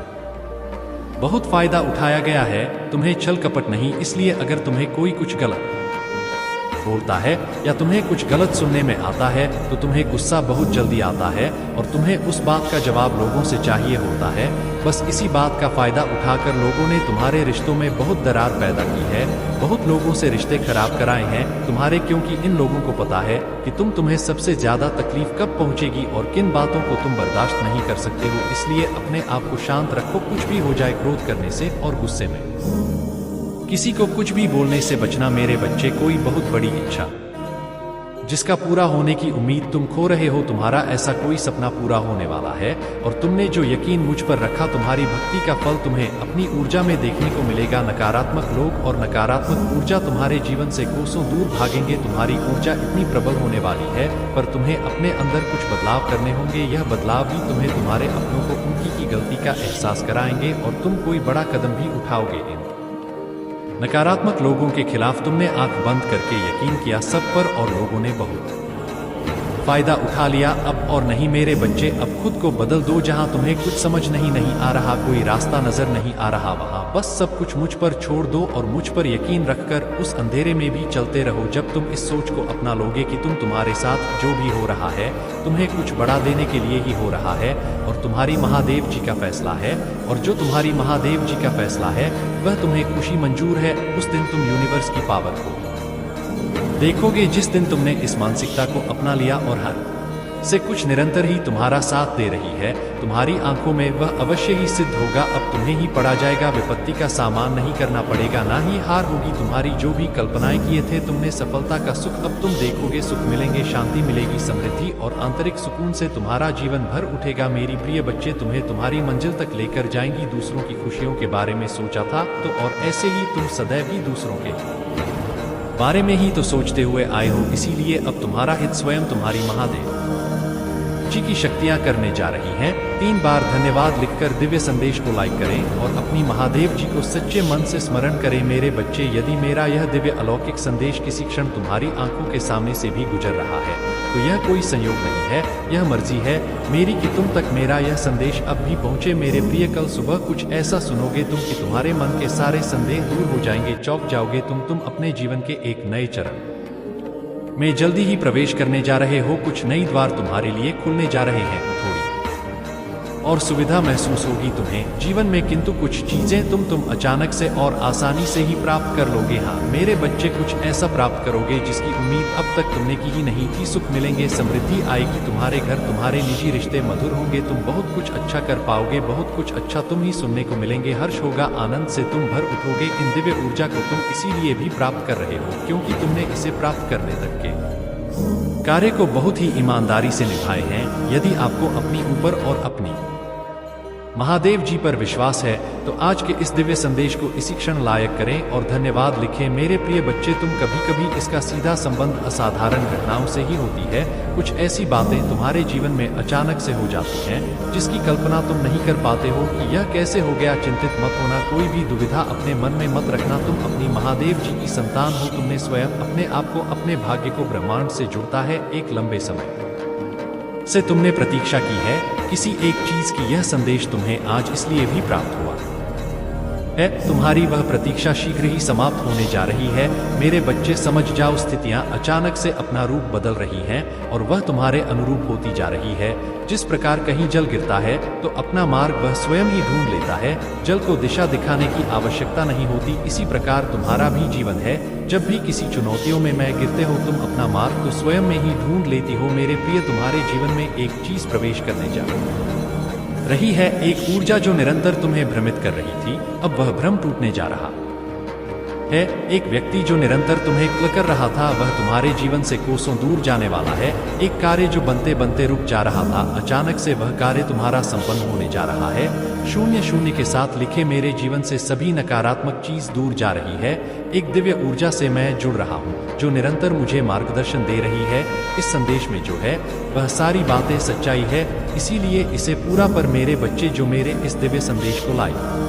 बहुत फायदा उठाया गया है। तुम्हें छल कपट नहीं, इसलिए अगर तुम्हें कोई कुछ गलत बोलता है या तुम्हें कुछ गलत सुनने में आता है तो तुम्हें गुस्सा बहुत जल्दी आता है, और तुम्हें उस बात का जवाब लोगों से चाहिए होता है। बस इसी बात का फायदा उठाकर लोगों ने तुम्हारे रिश्तों में बहुत दरार पैदा की है, बहुत लोगों से रिश्ते खराब कराए हैं तुम्हारे, क्योंकि इन लोगों को पता है कि तुम्हें सबसे ज्यादा तकलीफ कब पहुंचेगी और किन बातों को तुम बर्दाश्त नहीं कर सकते हो। इसलिए अपने आप को शांत रखो, कुछ भी हो जाए क्रोध करने से और गुस्से में किसी को कुछ भी बोलने से बचना मेरे बच्चे। कोई बहुत बड़ी इच्छा जिसका पूरा होने की उम्मीद तुम खो रहे हो। तुम्हारा ऐसा कोई सपना पूरा होने वाला है और तुमने जो यकीन मुझ पर रखा, तुम्हारी भक्ति का फल तुम्हें अपनी ऊर्जा में देखने को मिलेगा। नकारात्मक लोग और नकारात्मक ऊर्जा तुम्हारे जीवन से कोसों दूर भागेंगे। तुम्हारी ऊर्जा इतनी प्रबल होने वाली है, पर तुम्हें अपने अंदर कुछ बदलाव करने होंगे। यह बदलाव ही तुम्हें तुम्हारे अपनों को उनकी की गलती का एहसास कराएंगे और तुम कोई बड़ा कदम भी उठाओगे। इन नकारात्मक लोगों के खिलाफ तुमने आंख बंद करके यकीन किया सब पर, और लोगों ने बहुत फायदा उठा लिया। अब और नहीं मेरे बच्चे, अब खुद को बदल दो। जहां तुम्हें कुछ समझ नहीं आ रहा, कोई रास्ता नजर नहीं आ रहा, वहां बस सब कुछ मुझ पर छोड़ दो और मुझ पर यकीन रखकर उस अंधेरे में भी चलते रहो। जब तुम इस सोच को अपना लोगे कि तुम्हारे साथ जो भी हो रहा है तुम्हें कुछ बड़ा देने के लिए ही हो रहा है और तुम्हारी महादेव जी का फैसला है, और जो तुम्हारी महादेव जी का फैसला है वह तुम्हें खुशी मंजूर है, उस दिन तुम यूनिवर्स की पावर को देखोगे। जिस दिन तुमने इस मानसिकता को अपना लिया और हर से कुछ निरंतर ही तुम्हारा साथ दे रही है, तुम्हारी आंखों में वह अवश्य ही सिद्ध होगा। अब तुम्हें ही पड़ा जाएगा, विपत्ति का सामान नहीं करना पड़ेगा, ना ही हार होगी। तुम्हारी जो भी कल्पनाएं किए थे तुमने सफलता का सुख अब तुम देखोगे। सुख मिलेंगे, शांति मिलेगी, समृद्धि और आंतरिक सुकून से तुम्हारा जीवन भर उठेगा। मेरी प्रिय बच्चे, तुम्हें तुम्हारी मंजिल तक लेकर जाएंगी। दूसरों की खुशियों के बारे में सोचा था तो और ऐसे ही तुम सदैव ही दूसरों के बारे में ही तो सोचते हुए आए हो, इसीलिए अब तुम्हारा हित स्वयं तुम्हारी महादेव जी की शक्तियां करने जा रही हैं। 3 बार धन्यवाद लिखकर दिव्य संदेश को लाइक करें और अपनी महादेव जी को सच्चे मन से स्मरण करें। मेरे बच्चे, यदि मेरा यह दिव्य अलौकिक संदेश किसी क्षण तुम्हारी आंखों के सामने से भी गुजर रहा है तो यह कोई संयोग नहीं है, यह मर्जी है मेरी कि तुम तक मेरा यह संदेश अब भी पहुंचे। मेरे प्रिय, कल सुबह कुछ ऐसा सुनोगे तुम कि तुम्हारे मन के सारे संदेह दूर हो जाएंगे, चौंक जाओगे तुम अपने जीवन के एक नए चरण में जल्दी ही प्रवेश करने जा रहे हो। कुछ नई द्वार तुम्हारे लिए खुलने जा रहे हैं, थोड़ी और सुविधा महसूस होगी तुम्हें जीवन में, किंतु कुछ चीजें तुम अचानक से और आसानी से ही प्राप्त कर लोगे। हाँ मेरे बच्चे, कुछ ऐसा प्राप्त करोगे जिसकी उम्मीद अब तक तुमने की ही नहीं थी। सुख मिलेंगे, समृद्धि आएगी, तुम्हारे घर, तुम्हारे निजी रिश्ते मधुर होंगे, तुम बहुत कुछ अच्छा कर पाओगे, बहुत कुछ अच्छा तुम ही सुनने को मिलेंगे। हर्ष होगा, आनंद से तुम भर उठोगे। इन दिव्य ऊर्जा को तुम इसीलिए भी प्राप्त कर रहे हो क्योंकि तुमने इसे प्राप्त करने तक के कार्य को बहुत ही ईमानदारी से निभाए हैं। यदि आपको अपनी ऊपर और अपनी महादेव जी पर विश्वास है तो आज के इस दिव्य संदेश को इसी क्षण लाइक करें और धन्यवाद लिखें। मेरे प्रिय बच्चे, तुम कभी कभी इसका सीधा संबंध असाधारण घटनाओं से ही होती है। कुछ ऐसी बातें तुम्हारे जीवन में अचानक से हो जाती हैं जिसकी कल्पना तुम नहीं कर पाते हो कि यह कैसे हो गया। चिंतित मत होना, कोई भी दुविधा अपने मन में मत रखना। तुम अपनी महादेव जी की संतान हो, तुमने स्वयं अपने आप को, अपने भाग्य को ब्रह्मांड से जुड़ता है। एक लंबे समय से तुमने प्रतीक्षा की है किसी एक चीज की, यह संदेश तुम्हें आज इसलिए भी प्राप्त हुआ है। तुम्हारी वह प्रतीक्षा शीघ्र ही समाप्त होने जा रही है। मेरे बच्चे, समझ जाओ, स्थितियां अचानक से अपना रूप बदल रही हैं और वह तुम्हारे अनुरूप होती जा रही है। जिस प्रकार कहीं जल गिरता है तो अपना मार्ग वह स्वयं ही ढूंढ लेता है, जल को दिशा दिखाने की आवश्यकता नहीं होती। इसी प्रकार तुम्हारा भी जीवन है। जब भी किसी चुनौतियों में गिरते हो तुम अपना मार्ग तो स्वयं में ही ढूंढ लेती हो। मेरे प्रिय, तुम्हारे जीवन में एक चीज प्रवेश करने जा रही है, एक ऊर्जा जो निरंतर तुम्हें भ्रमित कर रही थी, अब वह भ्रम टूटने जा रहा है। एक व्यक्ति जो निरंतर तुम्हें क्ल कर रहा था वह तुम्हारे जीवन से कोसों दूर जाने वाला है। एक कार्य जो बनते बनते रुक जा रहा था, अचानक से वह कार्य तुम्हारा संपन्न होने जा रहा है। 0-0 के साथ लिखे, मेरे जीवन से सभी नकारात्मक चीज दूर जा रही है। एक दिव्य ऊर्जा से मैं जुड़ रहा हूँ जो निरंतर मुझे मार्गदर्शन दे रही है। इस संदेश में जो है वह सारी बातें सच्चाई है, इसीलिए इसे पूरा पर मेरे बच्चे, जो मेरे इस दिव्य संदेश को लाइक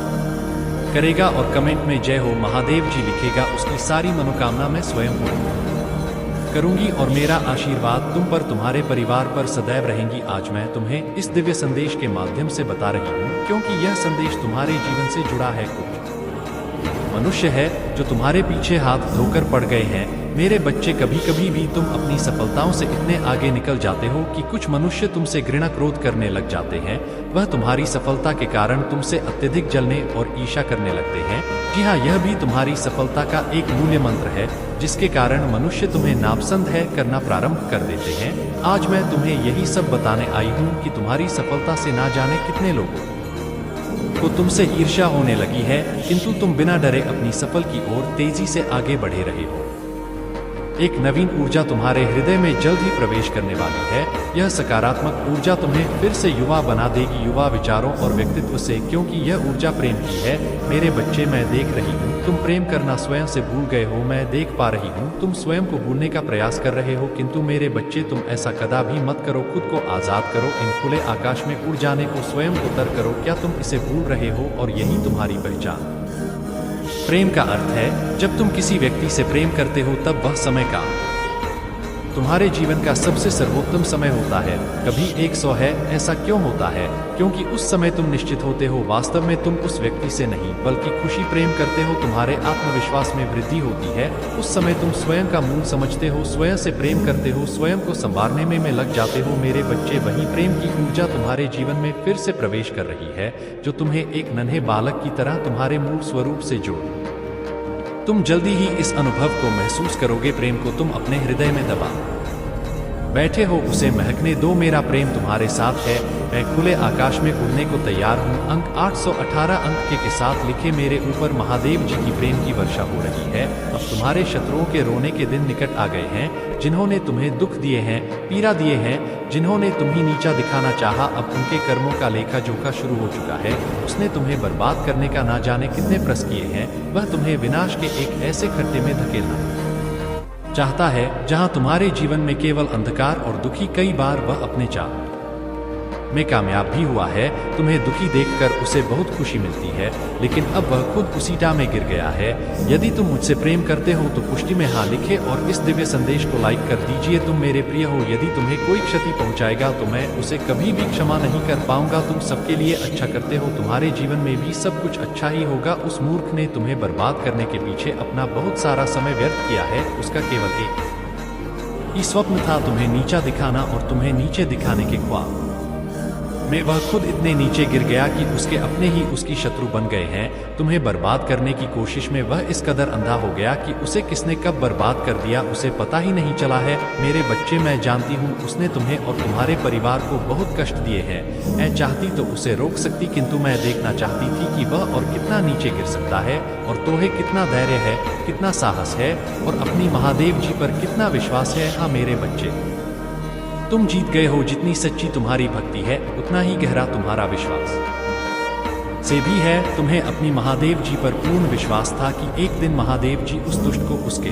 करेगा और कमेंट में जय हो महादेव जी लिखेगा, उसकी सारी मनोकामना मैं स्वयं पूरी करूंगी और मेरा आशीर्वाद तुम पर, तुम्हारे परिवार पर सदैव रहेंगी। आज मैं तुम्हें इस दिव्य संदेश के माध्यम से बता रही हूँ क्योंकि यह संदेश तुम्हारे जीवन से जुड़ा है। कुछ मनुष्य है जो तुम्हारे पीछे हाथ धोकर पड़ गए हैं। मेरे बच्चे, कभी कभी भी तुम अपनी सफलताओं से इतने आगे निकल जाते हो कि कुछ मनुष्य तुमसे घृणा क्रोध करने लग जाते हैं। वह तुम्हारी सफलता के कारण तुमसे अत्यधिक जलने और ईर्ष्या करने लगते हैं। जी हाँ, यह भी तुम्हारी सफलता का एक मूल्य मंत्र है जिसके कारण मनुष्य तुम्हें नापसंद है करना प्रारंभ कर देते हैं। आज मैं तुम्हें यही सब बताने आई हूँ कि तुम्हारी सफलता से ना जाने कितने लोगों को तुमसे ईर्ष्या होने लगी है, किंतु तुम बिना डरे अपनी सफल की ओर तेजी से आगे बढ़े रहे हो। एक नवीन ऊर्जा तुम्हारे हृदय में जल्द ही प्रवेश करने वाली है। यह सकारात्मक ऊर्जा तुम्हें फिर से युवा बना देगी, युवा विचारों और व्यक्तित्व से, क्योंकि यह ऊर्जा प्रेम की है। मेरे बच्चे, मैं देख रही हूँ तुम प्रेम करना स्वयं से भूल गए हो। मैं देख पा रही हूँ तुम स्वयं को भूलने का प्रयास कर रहे हो, किंतु मेरे बच्चे तुम ऐसा कदापि मत करो। खुद को आजाद करो, इन खुले आकाश में उड़ जाने को स्वयं को तर करो। क्या तुम इसे भूल रहे हो? और यही तुम्हारी पहचान। प्रेम का अर्थ है, जब तुम किसी व्यक्ति से प्रेम करते हो तब वह समय का तुम्हारे जीवन का सबसे सर्वोत्तम समय होता है। कभी 100 है। ऐसा क्यों होता है? क्योंकि उस समय तुम निश्चित होते हो वास्तव में तुम उस व्यक्ति से नहीं बल्कि खुशी प्रेम करते हो। तुम्हारे आत्मविश्वास में वृद्धि होती है। उस समय तुम स्वयं का मूल समझते हो, स्वयं से प्रेम करते हो, स्वयं को संवारने में लग जाते हो। मेरे बच्चे, वही प्रेम की ऊर्जा तुम्हारे जीवन में फिर से प्रवेश कर रही है, जो तुम्हें एक नन्हे बालक की तरह तुम्हारे मूल स्वरूप से जोड़। तुम जल्दी ही इस अनुभव को महसूस करोगे। प्रेम को तुम अपने हृदय में दबा बैठे हो, उसे महकने दो। मेरा प्रेम तुम्हारे साथ है। मैं खुले आकाश में उड़ने को तैयार हूँ। अंक 818 अंक के साथ लिखे, मेरे ऊपर महादेव जी की प्रेम की वर्षा हो रही है। अब तुम्हारे शत्रुओं के रोने के दिन निकट आ गए हैं। जिन्होंने तुम्हें दुख दिए हैं, पीड़ा दिए हैं, जिन्होंने तुम्हें नीचा दिखाना चाहा, अब उनके कर्मों का लेखा जोखा शुरू हो चुका है। उसने तुम्हें बर्बाद करने का ना जाने कितने प्रयास किए हैं। वह तुम्हें विनाश के एक ऐसे खड्डे में धकेलना चाहता है जहां तुम्हारे जीवन में केवल अंधकार और दुखी। कई बार वह अपने चाह में कामयाब भी हुआ है। तुम्हें दुखी देखकर उसे बहुत खुशी मिलती है, लेकिन अब वह खुद उसी टाह में गिर गया है। यदि तुम मुझसे प्रेम करते हो तो पुष्टि में हाँ लिखे और इस दिव्य संदेश को लाइक कर दीजिए। तुम मेरे प्रिय हो। यदि तुम्हें कोई क्षति पहुंचाएगा तो मैं उसे कभी भी क्षमा नहीं कर पाऊंगा। तुम सबके लिए अच्छा करते हो, तुम्हारे जीवन में भी सब कुछ अच्छा ही होगा। उस मूर्ख ने तुम्हें बर्बाद करने के पीछे अपना बहुत सारा समय व्यर्थ किया है। उसका केवल एक ही स्वप्न था, तुम्हें नीचा दिखाना और तुम्हें नीचे दिखाने के ख्वाब में वह खुद इतने नीचे गिर गया कि उसके अपने ही उसकी शत्रु बन गए हैं। तुम्हें बर्बाद करने की कोशिश में वह इस कदर अंधा हो गया कि उसे किसने कब बर्बाद कर दिया उसे पता ही नहीं चला है। मेरे बच्चे, मैं जानती हूँ उसने तुम्हें और तुम्हारे परिवार को बहुत कष्ट दिए हैं। मैं चाहती तो उसे रोक सकती, किंतु मैं देखना चाहती थी कि वह और कितना नीचे गिर सकता है, और तोहे कितना धैर्य है, कितना साहस है, और अपनी महादेव जी पर कितना विश्वास है। हाँ मेरे बच्चे, तुम जीत गए हो। जितनी सच्ची तुम्हारी भक्ति है उतना ही गहरा तुम्हारा विश्वास से भी है। तुम्हें अपनी महादेव जी पर पूर्ण विश्वास था कि एक दिन महादेव जी उस दुष्ट को उसके